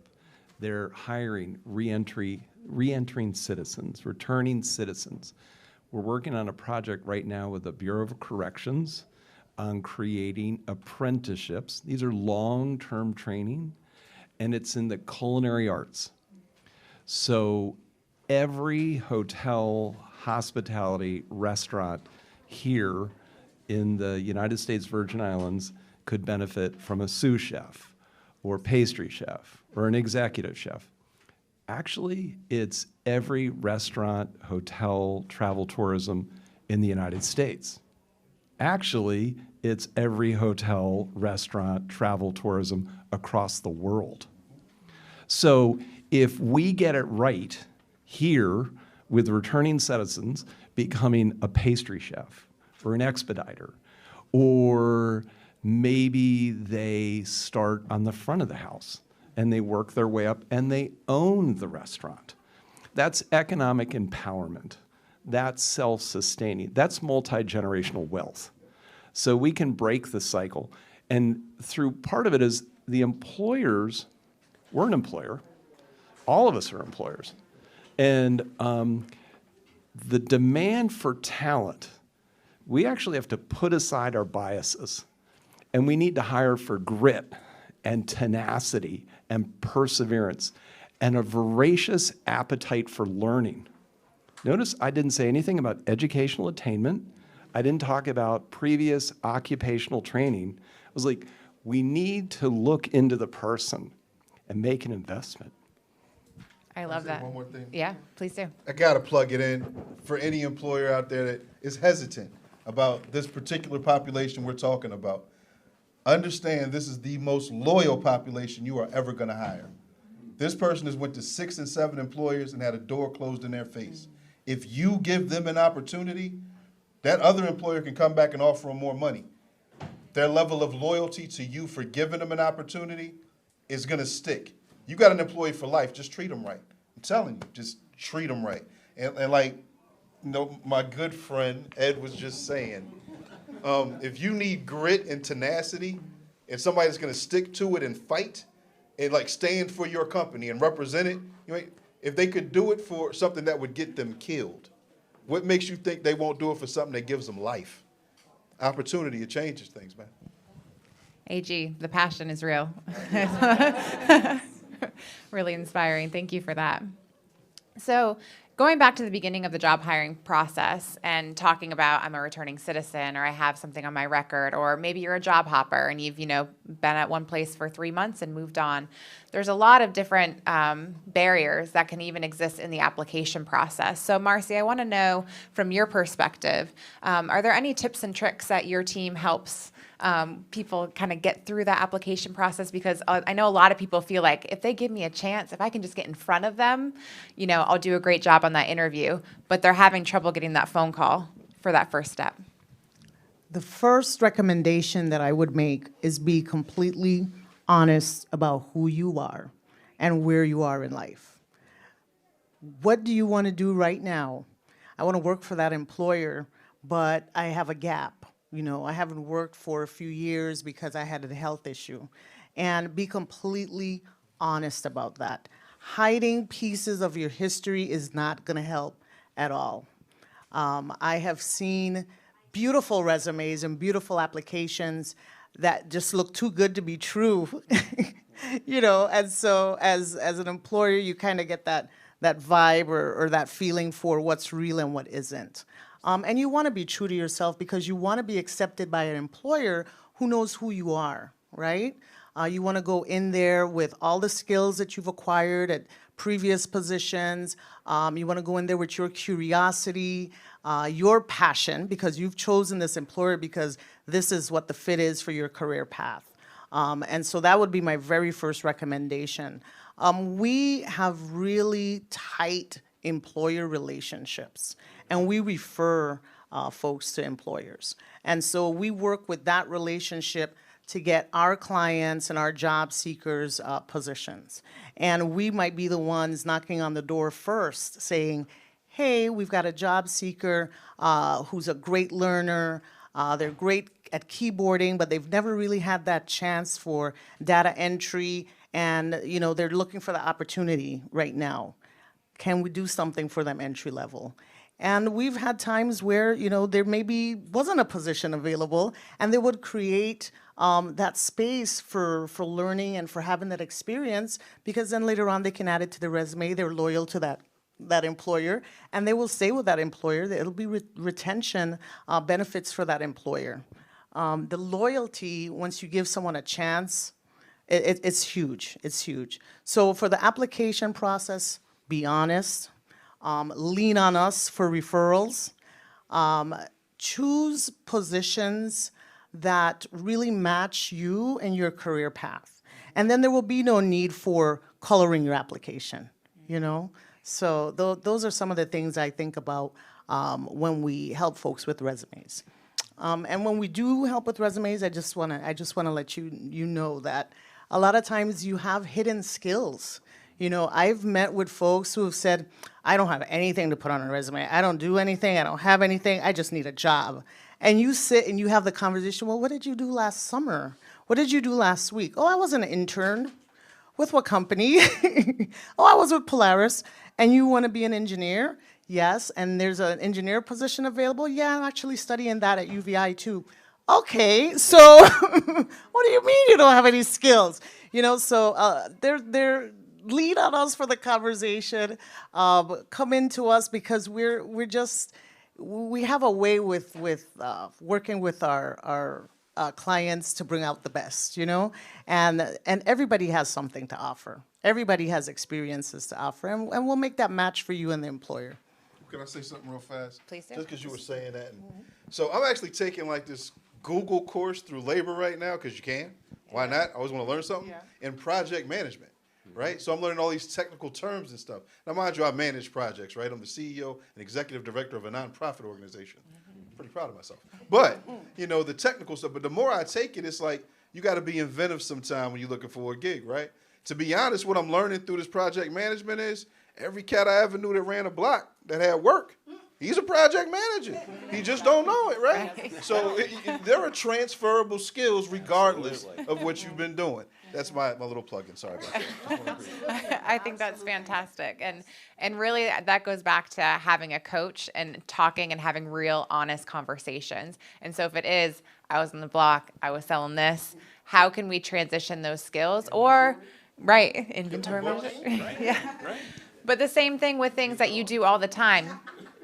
They're hiring reentering citizens, returning citizens. We're working on a project right now with the Bureau of Corrections on creating apprenticeships. These are long-term training, and it's in the culinary arts. So every hotel, hospitality, restaurant here in the United States Virgin Islands could benefit from a sous chef or pastry chef or an executive chef. Actually, it's every restaurant, hotel, travel tourism in the United States. Actually, it's every hotel, restaurant, travel, tourism across the world. So if we get it right here with returning citizens becoming a pastry chef or an expediter, or maybe they start on the front of the house and they work their way up and they own the restaurant. That's economic empowerment. That's self-sustaining. That's multi-generational wealth. So we can break the cycle. And through part of it is the employers, we're an employer. All of us are employers. And the demand for talent, we actually have to put aside our biases. And we need to hire for grit and tenacity and perseverance and a voracious appetite for learning. Notice I didn't say anything about educational attainment. I didn't talk about previous occupational training. I was like, we need to look into the person and make an investment. I love say that. one more thing? Yeah, please do. I gotta plug it in for any employer out there that is hesitant about this particular population we're talking about. Understand this is the most loyal population you are ever gonna hire. This person has went to 6 and 7 employers and had a door closed in their face. If you give them an opportunity, that other employer can come back and offer them more money. Their level of loyalty to you for giving them an opportunity is gonna stick. You got an employee for life, just treat them right. I'm telling you, just treat them right. And like, you know, my good friend Ed was just saying, if you need grit and tenacity and somebody that's gonna stick to it and fight and like stand for your company and represent it, you know, if they could do it for something that would get them killed, what makes you think they won't do it for something that gives them life? Opportunity, it changes things, man. AG, the passion is real. Really inspiring. Thank you for that. So going back to the beginning of the job hiring process and talking about I'm a returning citizen or I have something on my record, or maybe you're a job hopper and you've been at one place for 3 months and moved on. There's a lot of different barriers that can even exist in the application process. So Marcy, I want to know from your perspective, are there any tips and tricks that your team helps people kind of get through that application process? Because I know a lot of people feel like if they give me a chance, if I can just get in front of them, I'll do a great job on that interview, but they're having trouble getting that phone call for that first step. The first recommendation that I would make is be completely honest about who you are and where you are in life. What do you want to do right now? I want to work for that employer, but I have a gap. I haven't worked for a few years because I had a health issue. And be completely honest about that. Hiding pieces of your history is not going to help at all. I have seen beautiful resumes and beautiful applications that just look too good to be true. And so as an employer, you kind of get that vibe or that feeling for what's real and what isn't. And you want to be true to yourself because you want to be accepted by an employer who knows who you are, right? You want to go in there with all the skills that you've acquired at previous positions. You want to go in there with your curiosity, your passion, because you've chosen this employer because this is what the fit is for your career path. And so that would be my very first recommendation. We have really tight employer relationships, and we refer folks to employers. And so we work with that relationship to get our clients and our job seekers positions. And we might be the ones knocking on the door first saying, hey, we've got a job seeker who's a great learner. They're great at keyboarding, but they've never really had that chance for data entry. And they're looking for the opportunity right now. Can we do something for them entry level? And we've had times where, there maybe wasn't a position available, and they would create that space for learning and for having that experience, because then later on they can add it to their resume. They're loyal to that employer, and they will stay with that employer. It'll be retention benefits for that employer. The loyalty, once you give someone a chance, it's huge. It's huge. So for the application process, be honest. Lean on us for referrals. choose positions that really match you and your career path. And then there will be no need for coloring your application, you know? So those are some of the things I think about when we help folks with resumes. And when we do help with resumes, I just wanna let you know that a lot of times you have hidden skills. You know, I've met with folks who have said, I don't have anything to put on a resume. I don't do anything. I don't have anything. I just need a job. And you sit and you have the conversation, well, what did you do last summer? What did you do last week? Oh, I was an intern. With what company? Oh, I was with Polaris. And you want to be an engineer? Yes. And there's an engineer position available? Yeah, I'm actually studying that at UVI too. Okay, so what do you mean you don't have any skills? You know, so they're lead on us for the conversation. Come into us because we have a way with working with our clients to bring out the best, you know, and everybody has something to offer. Everybody has experiences to offer, and we'll make that match for you and the employer. Can I say something real fast? Please do. Just because you were saying that. So I'm actually taking like this Google course through labor right now because you can. Why not? I always want to learn something. In project management, right? So I'm learning all these technical terms and stuff. Now, mind you, I manage projects, right? I'm the CEO and executive director of a nonprofit organization. Pretty proud of myself. But, you know, the technical stuff, but the more I take it, it's like you got to be inventive sometime when you're looking for a gig, right? To be honest, what I'm learning through this project management is every cat I ever knew that ran a block that had work, he's a project manager. He just don't know it, right? So there are transferable skills regardless of what you've been doing. That's my little plug-in. Sorry about that. I think that's fantastic. And really that goes back to having a coach and talking and having real honest conversations. And so if it is, I was on the block, I was selling this, how can we transition those skills? Or, right, inventory management. Yeah. But the same thing with things that you do all the time.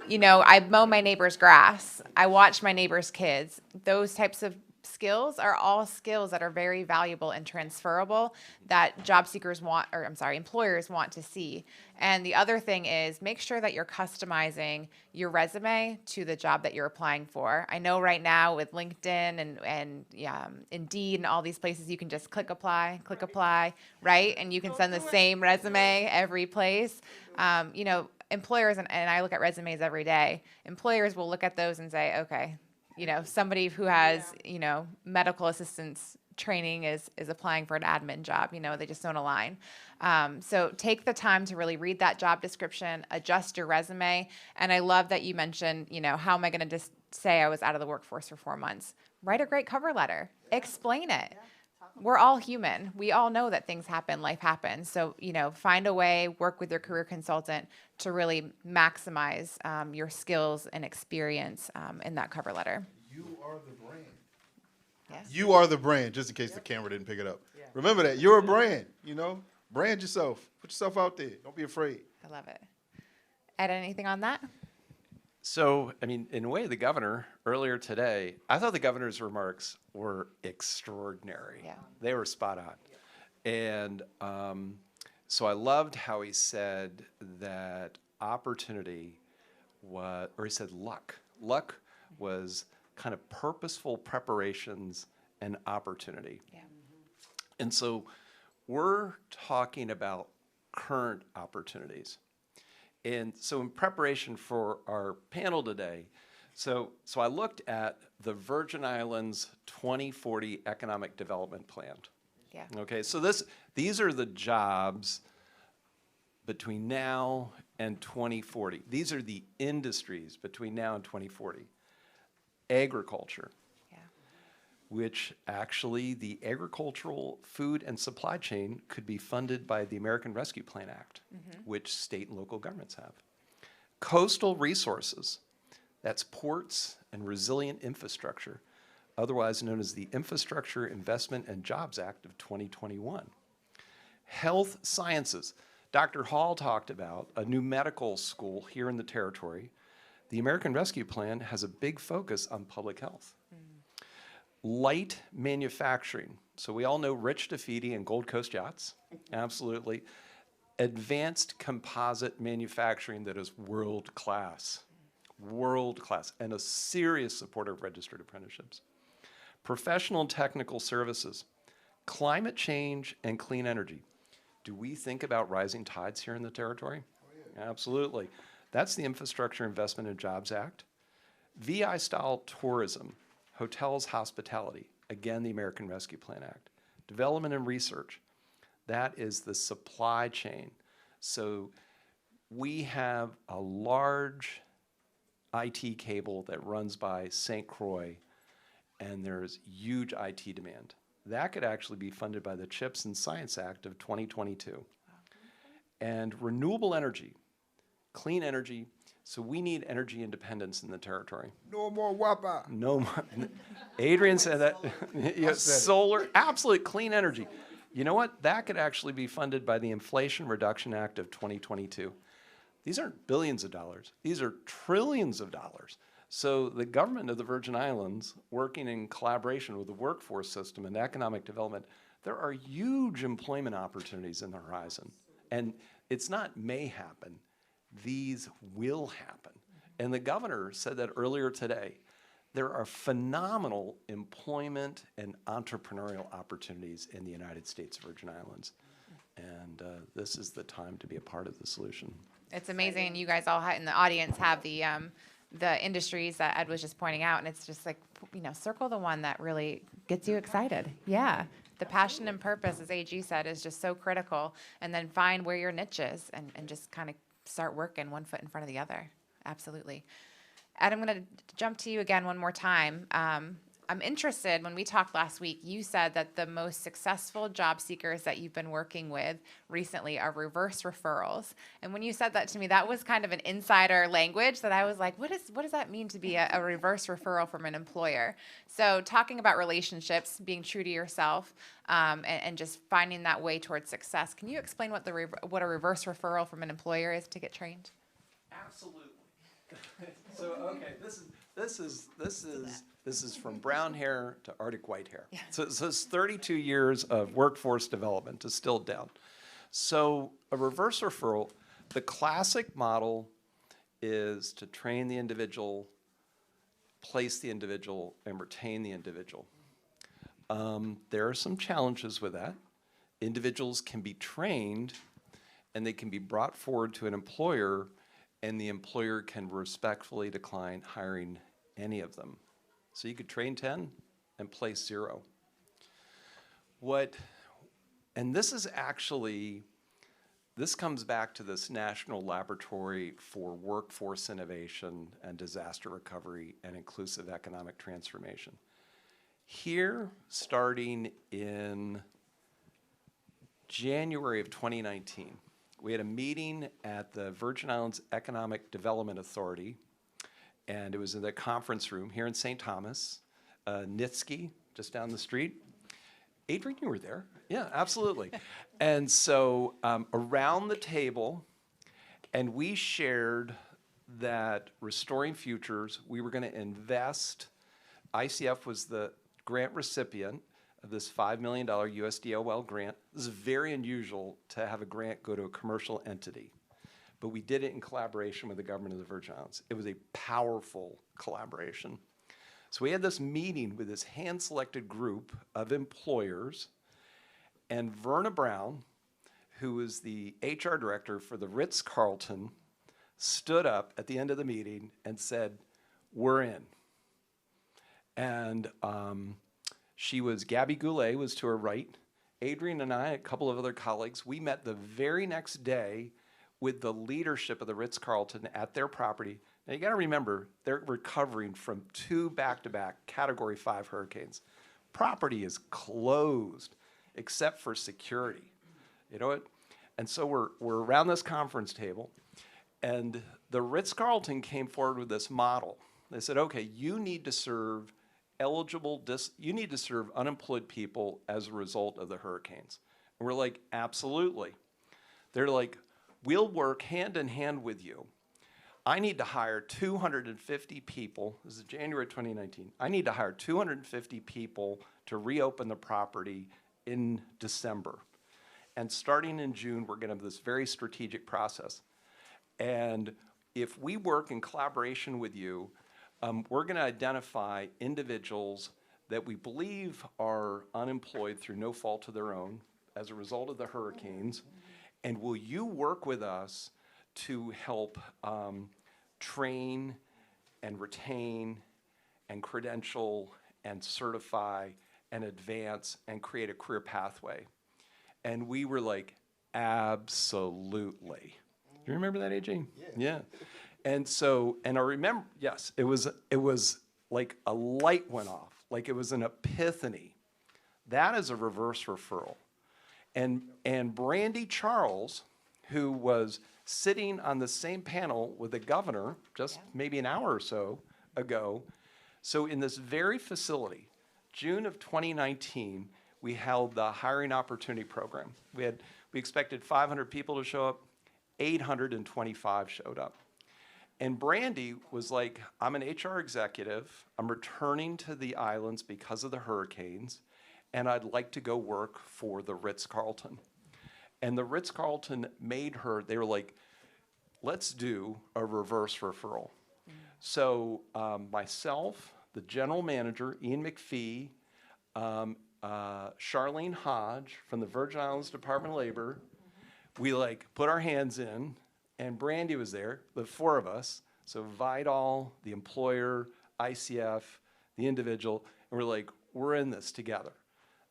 You know, I mow my neighbor's grass. I watch my neighbor's kids. Those types of skills are all skills that are very valuable and transferable that employers want to see. And the other thing is make sure that you're customizing your resume to the job that you're applying for. I know right now with LinkedIn and Indeed and all these places, you can just click apply, right? And you can send the same resume every place. You know, employers, and I look at resumes every day, employers will look at those and say, okay, you know, somebody who has, you know, medical assistance training is applying for an admin job, you know, they just don't align. So take the time to really read that job description, adjust your resume. And I love that you mentioned, you know, how am I going to just say I was out of the workforce for 4 months? Write a great cover letter. Explain it. We're all human. We all know that things happen, life happens. So, you know, find a way, work with your career consultant to really maximize your skills and experience in that cover letter. You are the brand. Yes. You are the brand, just in case the camera didn't pick it up. Remember that. You're a brand, you know? Brand yourself. Put yourself out there. Don't be afraid. I love it. Ed, anything on that? So, I mean, in a way, the governor earlier today, I thought the governor's remarks were extraordinary. Yeah. They were spot on. And so I loved how he said that opportunity was, or he said luck. Luck was kind of purposeful preparations and opportunity. Yeah. And so we're talking about current opportunities. And so in preparation for our panel today, so I looked at the Virgin Islands 2040 Economic Development Plan. Yeah. Okay, so these are the jobs between now and 2040. These are the industries between now and 2040. Agriculture, Yeah. which actually the agricultural food and supply chain could be funded by the American Rescue Plan Act, which state and local governments have. Coastal resources, that's ports and resilient infrastructure, otherwise known as the Infrastructure Investment and Jobs Act of 2021. Health sciences, Dr. Hall talked about a new medical school here in the territory. The American Rescue Plan has a big focus on public health. Light manufacturing. So we all know Rich DeFede and Gold Coast Yachts. Absolutely. Advanced composite manufacturing that is world class. world class, and a serious supporter of registered apprenticeships. Professional and technical services, climate change and clean energy. Do we think about rising tides here in the territory? Oh, yeah. Absolutely. That's the Infrastructure Investment and Jobs Act. VI-style tourism, hotels, hospitality, again, the American Rescue Plan Act. Development and research, that is the supply chain. So we have a large IT cable that runs by St. Croix, and there's huge IT demand. That could actually be funded by the CHIPS and Science Act of 2022. And renewable energy, clean energy, so we need energy independence in the territory. No more WAPA. No more. Adrian said that. Yeah, solar, absolute clean energy. You know what? That could actually be funded by the Inflation Reduction Act of 2022. These aren't billions of dollars. These are trillions of dollars. So the government of the Virgin Islands, working in collaboration with the workforce system and economic development, there are huge employment opportunities in the horizon. And it's not may happen, these will happen. And the governor said that earlier today. There are phenomenal employment and entrepreneurial opportunities in the United States Virgin Islands. And this is the time to be a part of the solution. It's amazing. You guys all in the audience have the industries that Ed was just pointing out, and it's just like, circle the one that really gets you excited. Yeah. The passion and purpose, as AG said, is just so critical. And then find where your niche is and just kind of start working one foot in front of the other. Absolutely. Ed, I'm going to jump to you again one more time. I'm interested, when we talked last week, you said that the most successful job seekers that you've been working with recently are reverse referrals. And when you said that to me, that was kind of an insider language that I was like, what does that mean to be a reverse referral from an employer? So talking about relationships, being true to yourself, and just finding that way towards success. Can you explain what a reverse referral from an employer is to get trained? Absolutely. So okay, this is from brown hair to Arctic white hair. Yeah. So it's 32 years of workforce development distilled down. So a reverse referral, the classic model is to train the individual, place the individual, and retain the individual. There are some challenges with that. Individuals can be trained, and they can be brought forward to an employer, and the employer can respectfully decline hiring any of them. So you could train 10 and place 0. And this is actually, this comes back to this National Laboratory for Workforce Innovation and Disaster Recovery and Inclusive Economic Transformation. Here, starting in January of 2019, we had a meeting at the Virgin Islands Economic Development Authority, and it was in the conference room here in St. Thomas, Nitsky, just down the street. Adrian, you were there. Yeah, absolutely. And so around the table, and we shared that Restoring Futures, we were going to invest. ICF was the grant recipient of this $5 million USDOL grant. This is very unusual to have a grant go to a commercial entity, but we did it in collaboration with the government of the Virgin Islands. It was a powerful collaboration. So we had this meeting with this hand-selected group of employers, and Verna Brown, who is the HR director for the Ritz-Carlton, stood up at the end of the meeting and said, "We're in." And Gabby Goulet was to her right. Adrian and I, a couple of other colleagues, we met the very next day with the leadership of the Ritz-Carlton at their property. Now you gotta remember, they're recovering from 2 back-to-back Category 5 hurricanes. Property is closed, except for security. You know what? And so we're around this conference table, and the Ritz-Carlton came forward with this model. They said, okay, you need to serve unemployed people as a result of the hurricanes. And we're like, absolutely. They're like, we'll work hand in hand with you. I need to hire 250 people. This is January 2019. I need to hire 250 people to reopen the property in December. And starting in June, we're going to have this very strategic process. And if we work in collaboration with you, we're going to identify individuals that we believe are unemployed through no fault of their own as a result of the hurricanes, and will you work with us to help train and retain and credential and certify and advance and create a career pathway? And we were like, absolutely. Do you remember that, AJ? Yeah. And so, and I remember, yes, it was like a light went off, like it was an epiphany. That is a reverse referral. And Brandy Charles, who was sitting on the same panel with the governor just maybe an hour or so ago. So in this very facility, June of 2019, we held the hiring opportunity program. We expected 500 people to show up, 825 showed up. And Brandy was like, I'm an HR executive, I'm returning to the islands because of the hurricanes, and I'd like to go work for the Ritz-Carlton. And the Ritz-Carlton made her, they were like, let's do a reverse referral. So myself, the general manager, Ian McPhee, Charlene Hodge from the Virgin Islands Department of Labor, we like put our hands in, and Brandy was there, the four of us, so Vidal, the employer, ICF, the individual, and we're like, we're in this together.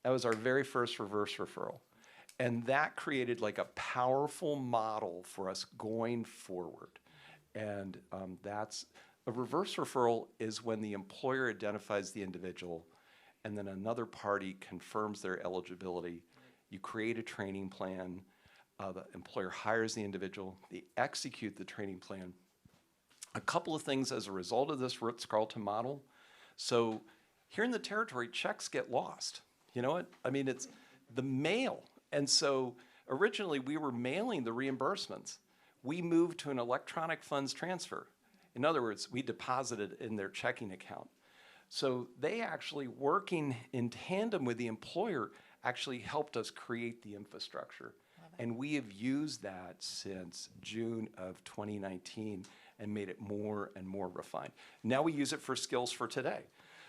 That was our very first reverse referral. And that created like a powerful model for us going forward. And that's, a reverse referral is when the employer identifies the individual and then another party confirms their eligibility. You create a training plan, the employer hires the individual, they execute the training plan. A couple of things as a result of this Ritz-Carlton model. So here in the territory, checks get lost. You know what? I mean, it's the mail. And so originally we were mailing the reimbursements. We moved to an electronic funds transfer. In other words, we deposited in their checking account. So they actually, working in tandem with the employer, actually helped us create the infrastructure. And we have used that since June of 2019 and made it more and more refined. Now we use it for skills for today.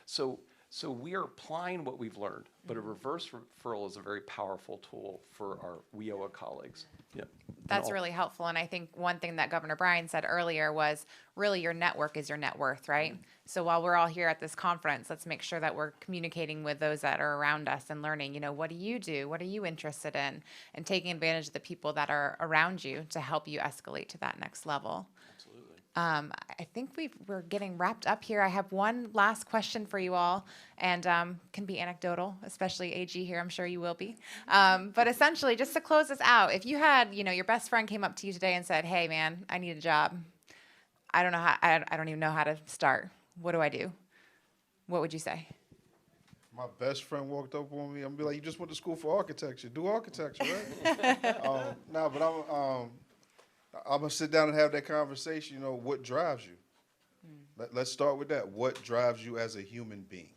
So we are applying what we've learned, but a reverse referral is a very powerful tool for our WIOA colleagues. Yeah. That's really helpful. And I think one thing that Governor Bryan said earlier was really your network is your net worth, right? So while we're all here at this conference, let's make sure that we're communicating with those that are around us and learning, you know, what do you do? What are you interested in? And taking advantage of the people that are around you to help you escalate to that next level. I think we're getting wrapped up here. I have one last question for you all, and can be anecdotal, especially AG here. I'm sure you will be. But essentially, just to close this out, if you had, you know, your best friend came up to you today and said, "Hey, man, I need a job. I don't know how. I don't even know how to start. What do I do?" What would you say? My best friend walked up on me. I'm gonna be like, "You just went to school for architecture. Do architecture, right?" No, but I'm gonna sit down and have that conversation. You know, what drives you? Let's start with that. What drives you as a human being,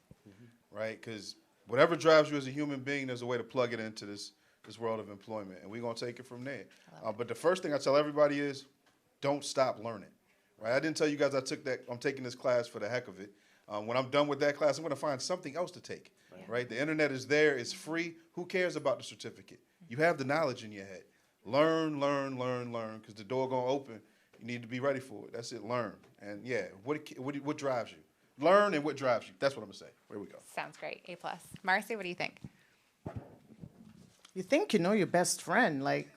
right? Because whatever drives you as a human being, there's a way to plug it into this world of employment, and we're gonna take it from there. But the first thing I tell everybody is, don't stop learning. Right? I didn't tell you guys I'm taking this class for the heck of it. When I'm done with that class, I'm gonna find something else to take. Right? The internet is there. It's free. Who cares about the certificate? You have the knowledge in your head. Learn, learn, learn, learn, because the door gonna open. You need to be ready for it. That's it. Learn, and yeah, what drives you? Learn and what drives you. That's what I'm gonna say. Here we go. Sounds great. A+. Marcy, what do you think? You think you know your best friend, like,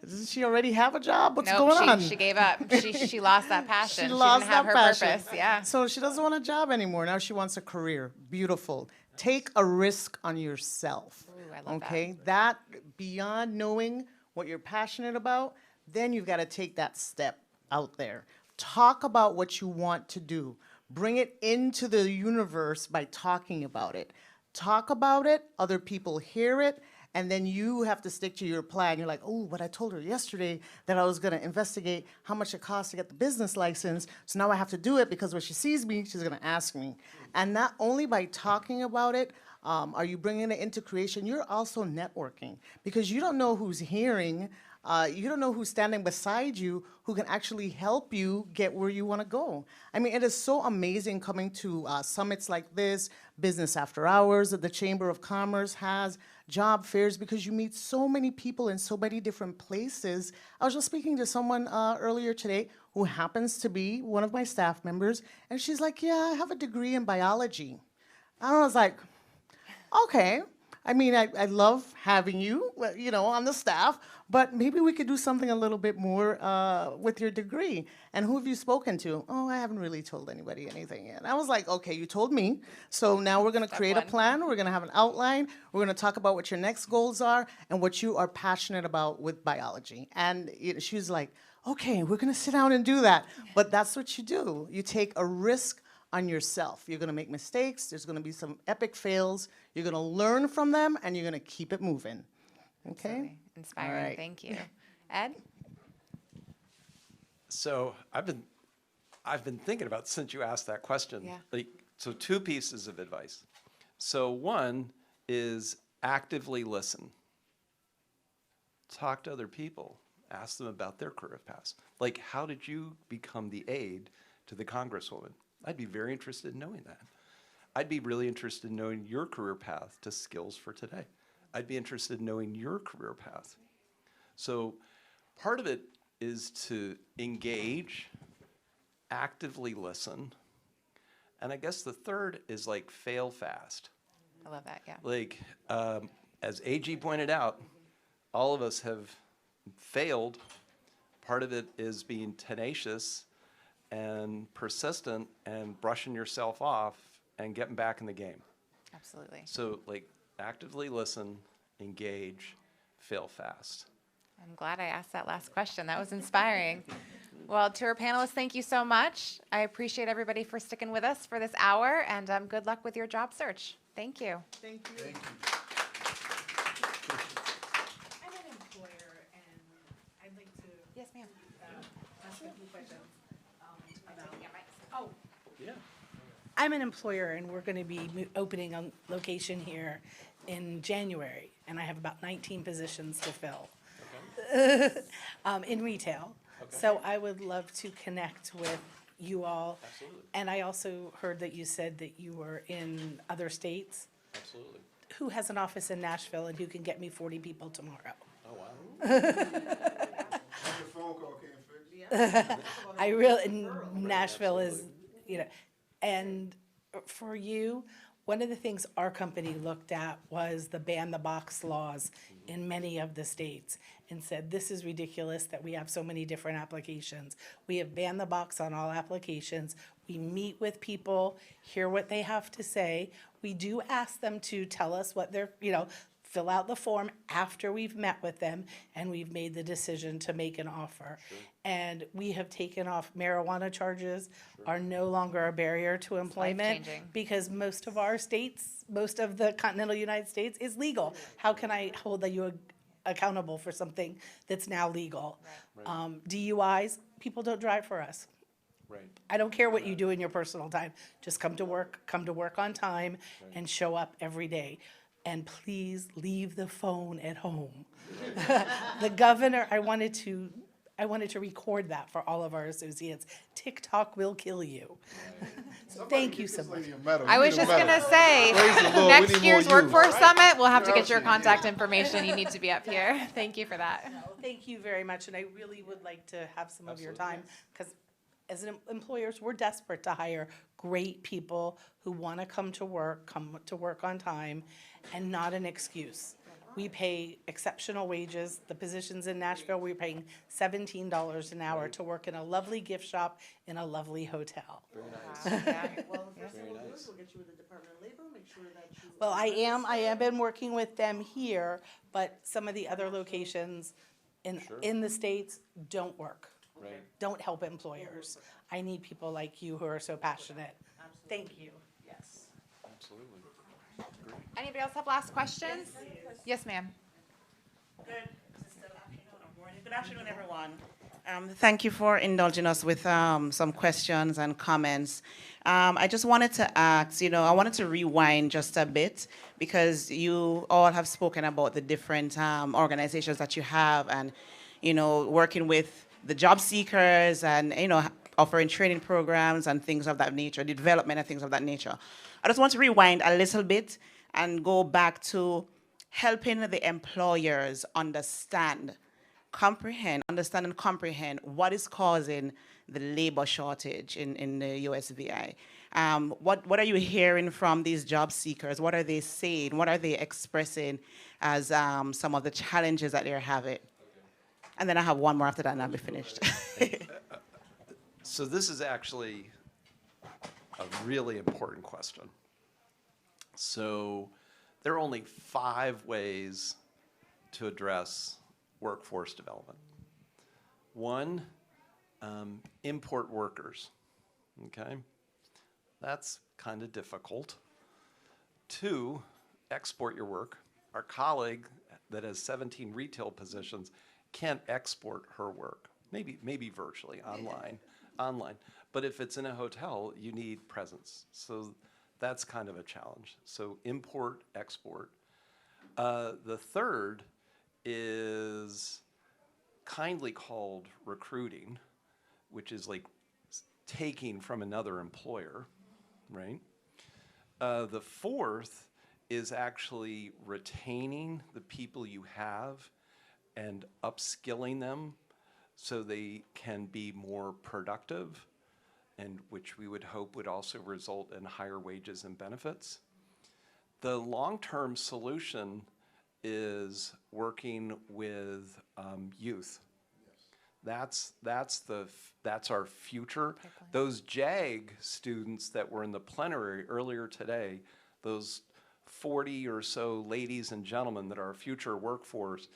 doesn't she already have a job? What's Nope, going on? she gave up. She lost that passion. She lost didn't have that her passion. purpose. Yeah. So she doesn't want a job anymore. Now she wants a career. Beautiful. Take a risk on yourself. Ooh, I love that. Okay? That beyond knowing what you're passionate about, then you've got to take that step out there. Talk about what you want to do. Bring it into the universe by talking about it. Talk about it, other people hear it, and then you have to stick to your plan. You're like, oh, but I told her yesterday that I was going to investigate how much it costs to get the business license, so now I have to do it because when she sees me, she's going to ask me. And not only by talking about it, are you bringing it into creation, you're also networking because you don't know who's hearing You don't know who's standing beside you who can actually help you get where you want to go. I mean, it is so amazing coming to summits like this, Business After Hours that the Chamber of Commerce has, job fairs, because you meet so many people in so many different places. I was just speaking to someone earlier today who happens to be one of my staff members, and she's like, yeah, I have a degree in biology. And I was like, okay. I mean, I love having you, on the staff, but maybe we could do something a little bit more with your degree. And who have you spoken to? Oh, I haven't really told anybody anything yet. And I was like, okay, you told me. So now we're going to create a plan. We're going to have an outline. We're going to talk about what your next goals are and what you are passionate about with biology. And she was like, okay, we're going to sit down and do that. But that's what you do. You take a risk on yourself. You're going to make mistakes. There's going to be some epic fails. You're going to learn from them, and you're going to keep it moving. Okay? Absolutely. Inspiring. All right. Thank you. Ed? So I've been thinking about, since you asked that question. Yeah. So two pieces of advice. So one is actively listen. Talk to other people. Ask them about their career paths. Like, how did you become the aide to the Congresswoman? I'd be very interested in knowing that. I'd be really interested in knowing your career path to Skills for Today. I'd be interested in knowing your career path. So part of it is to engage, actively listen, and I guess the third is like fail fast. I love that, yeah. Like, as AG pointed out, all of us have failed. Part of it is being tenacious and persistent and brushing yourself off and getting back in the game. Absolutely. So, like, actively listen, engage, fail fast. I'm glad I asked that last question. That was inspiring. Well, to our panelists, thank you so much. I appreciate everybody for sticking with us for this hour, and good luck with your job search. Thank you. Thank you. Thank you. I'm an employer, and I'd like to Yes, ma'am. ask a few questions about. Oh, Yeah. I'm an employer, and we're going to be opening a location here in January, and I have about 19 positions to fill in retail. So I would love to connect with you all. Absolutely. And I also heard that you said that you were in other states. Absolutely. Who has an office in Nashville and who can get me 40 people tomorrow? Oh, wow. Your phone call can't fix. I really, and Nashville is, and for you, one of the things our company looked at was the ban the box laws in many of the states and said, this is ridiculous that we have so many different applications. We have banned the box on all applications. We meet with people, hear what they have to say. We do ask them to tell us what they're, fill out the form after we've met with them and we've made the decision to make an offer. And we have taken off marijuana charges are no longer a barrier to employment life-changing. because most of our states, most of the continental United States is legal. How can I hold you accountable for something that's now legal? DUIs, people don't drive for us. Right. I don't care what you do in your personal time. Just come to work on time, and show up every day. And please leave the phone at home. The governor, I wanted to record that for all of our associates. TikTok will kill you. So thank you so much. I was just going to say, Praise the Lord, we next need year's more youth. Workforce Summit, we'll have to Where get your else are you? contact information. You need to be up here. Thank you for that. Thank you very much, and I really would like to have some of your time, because as employers, we're desperate to hire great people who want to come to work on time, and not an excuse. We pay exceptional wages. The positions in Nashville, we're paying $17 an hour to work in a lovely gift shop in a lovely hotel. Well, the first thing we'll do is we'll get you with the Department of Labor, make sure that you. Well, I have been working with them here, but some of the other locations in the States don't work. Right. Don't help employers. I need people like you who are so passionate. Thank you. Yes. Absolutely. Anybody else have last questions? Yes, ma'am. Good afternoon, everyone. Thank you for indulging us with some questions and comments. I just wanted to ask, I wanted to rewind just a bit because you all have spoken about the different organizations that you have, and working with the job seekers and, offering training programs and things of that nature, development and things of that nature. I just want to rewind a little bit and go back to helping the employers understand and comprehend what is causing the labor shortage in the USVI. What are you hearing from these job seekers? What are they saying? What are they expressing as some of the challenges that they're having? And then I have one more after that and I'll be finished. So this is actually a really important question. So there are only 5 ways to address workforce development. 1, import workers, okay? That's kind of difficult. 2, export your work. Our colleague that has 17 retail positions can't export her work, maybe virtually, online. But if it's in a hotel, you need presence. So that's kind of a challenge. So import, export. The third is kindly called recruiting, which is like taking from another employer, right? The fourth is actually retaining the people you have and upskilling them so they can be more productive, and which we would hope would also result in higher wages and benefits. The long-term solution is working with youth. That's our future. Those JAG students that were in the plenary earlier today, those 40 or so ladies and gentlemen that are our future workforce,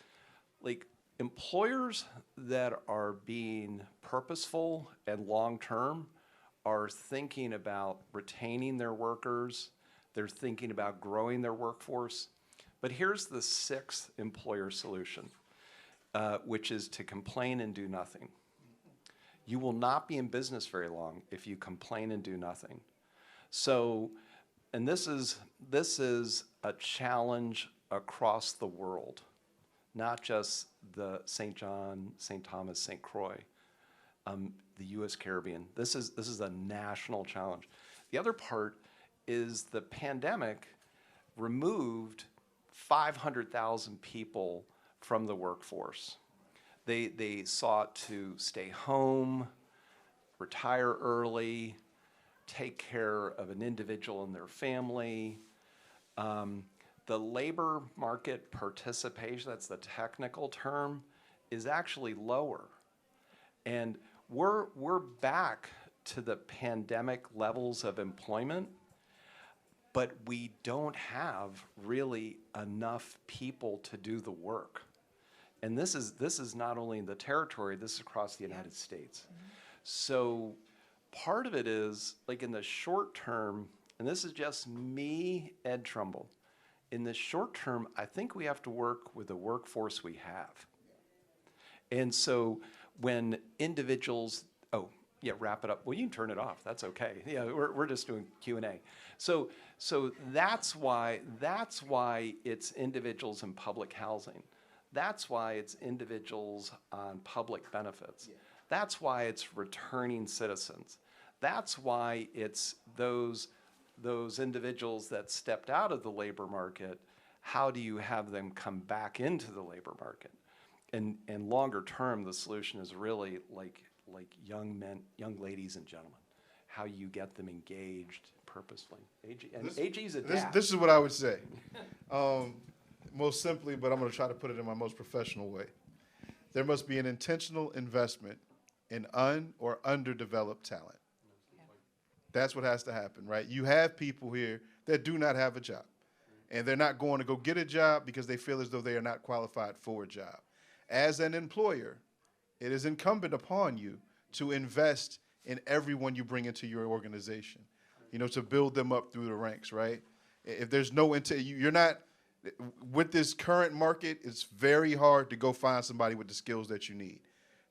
like employers that are being purposeful and long-term are thinking about retaining their workers. They're thinking about growing their workforce. But here's the 6th employer solution, which is to complain and do nothing. You will not be in business very long if you complain and do nothing. So, and this is a challenge across the world, not just the St. John, St. Thomas, St. Croix, the U.S. Caribbean. This is a national challenge. The other part is the pandemic removed 500,000 people from the workforce. They sought to stay home, retire early, take care of an individual and their family. The labor market participation, that's the technical term, is actually lower. And we're back to the pandemic levels of employment, but we don't have really enough people to do the work. And this is not only in the territory, this is across the United States. Mm-hmm. So part of it is, like in the short term, and this is just me, Ed Trumbull, in the short term, I think we have to work with the workforce we have. And so when individuals, wrap it up. Well, you can turn it off. That's okay. Yeah, we're just doing Q&A. So that's why it's individuals in public housing. That's why it's individuals on public benefits. Yeah. That's why it's returning citizens. That's why it's those individuals that stepped out of the labor market. How do you have them come back into the labor market? And longer term, the solution is really like young men, young ladies and gentlemen, how you get them engaged purposefully. AG's a dad. This is what I would say. Most simply, but I'm going to try to put it in my most professional way. There must be an intentional investment in or underdeveloped talent. That's what has to happen, right? You have people here that do not have a job, and they're not going to go get a job because they feel as though they are not qualified for a job. As an employer, it is incumbent upon you to invest in everyone you bring into your organization, to build them up through the ranks, right? If there's no you're not, with this current market, it's very hard to go find somebody with the skills that you need.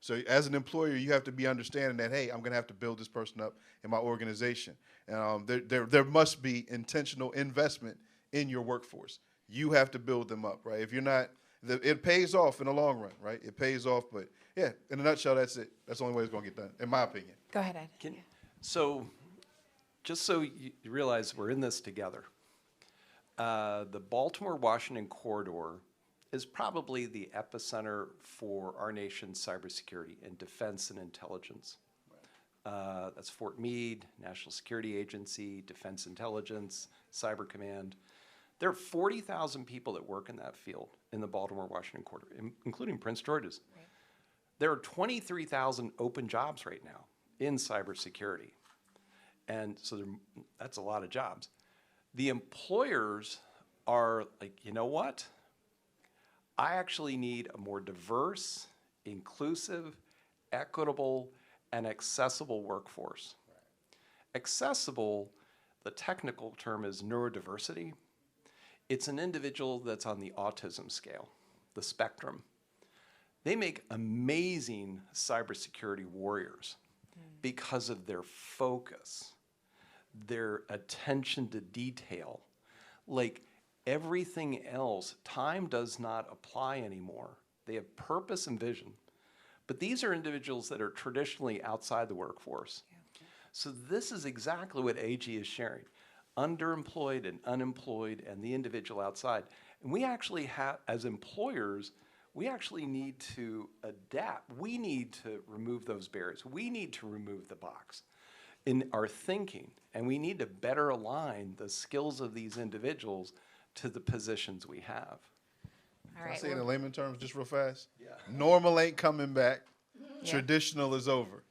So as an employer, you have to be understanding that, hey, I'm going to have to build this person up in my organization. There must be intentional investment in your workforce. You have to build them up, right? If it pays off in the long run, right? It pays off, but yeah, in a nutshell, that's it. That's the only way it's going to get done, in my opinion. Go ahead, Ed. So, just so you realize we're in this together, the Baltimore-Washington corridor is probably the epicenter for our nation's cybersecurity and defense and intelligence. That's Fort Meade, National Security Agency, Defense Intelligence, Cyber Command. There are 40,000 people that work in that field in the Baltimore-Washington corridor, including Prince George's. Right. There are 23,000 open jobs right now in cybersecurity. And so that's a lot of jobs. The employers are like, you know what? I actually need a more diverse, inclusive, equitable, and accessible workforce. Right. Accessible, the technical term is neurodiversity. It's an individual that's on the autism scale, the spectrum. They make amazing cybersecurity warriors because of their focus, their attention to detail. Like everything else, time does not apply anymore. They have purpose and vision. But these are individuals that are traditionally outside the workforce. Yeah. So this is exactly what AG is sharing. Underemployed and unemployed and the individual outside. And we actually have, as employers, we actually need to adapt. We need to remove those barriers. We need to remove the box in our thinking. And we need to better align the skills of these individuals to the positions we have. All Can I right. say it in layman terms just real fast? Yeah. Normal ain't coming back. Yeah. Traditional is over.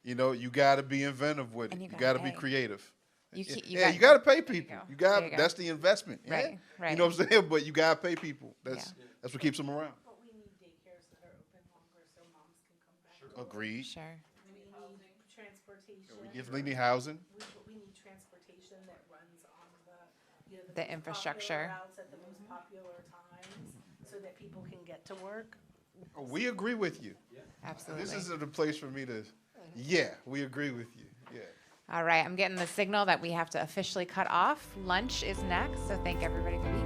You know, you got to be inventive with it. And You you got to gotta be pay. creative. You You got to pay There you people. go. You got There you go. that's the investment. Yeah? Right, right. You know what I'm saying? But you got to pay people. That's Yeah. that's what keeps them around. But we need daycares that are open longer so moms can come back. Agreed. Sure. We need transportation. We definitely need housing. We need transportation that runs on the, The most infrastructure. popular routes at the most popular times, so that people can get to work. We agree with you. Absolutely. This isn't the place for me to. Yeah, we agree with you. Yeah. All right, I'm getting the signal that we have to officially cut off. Lunch is next, so thank everybody for being here.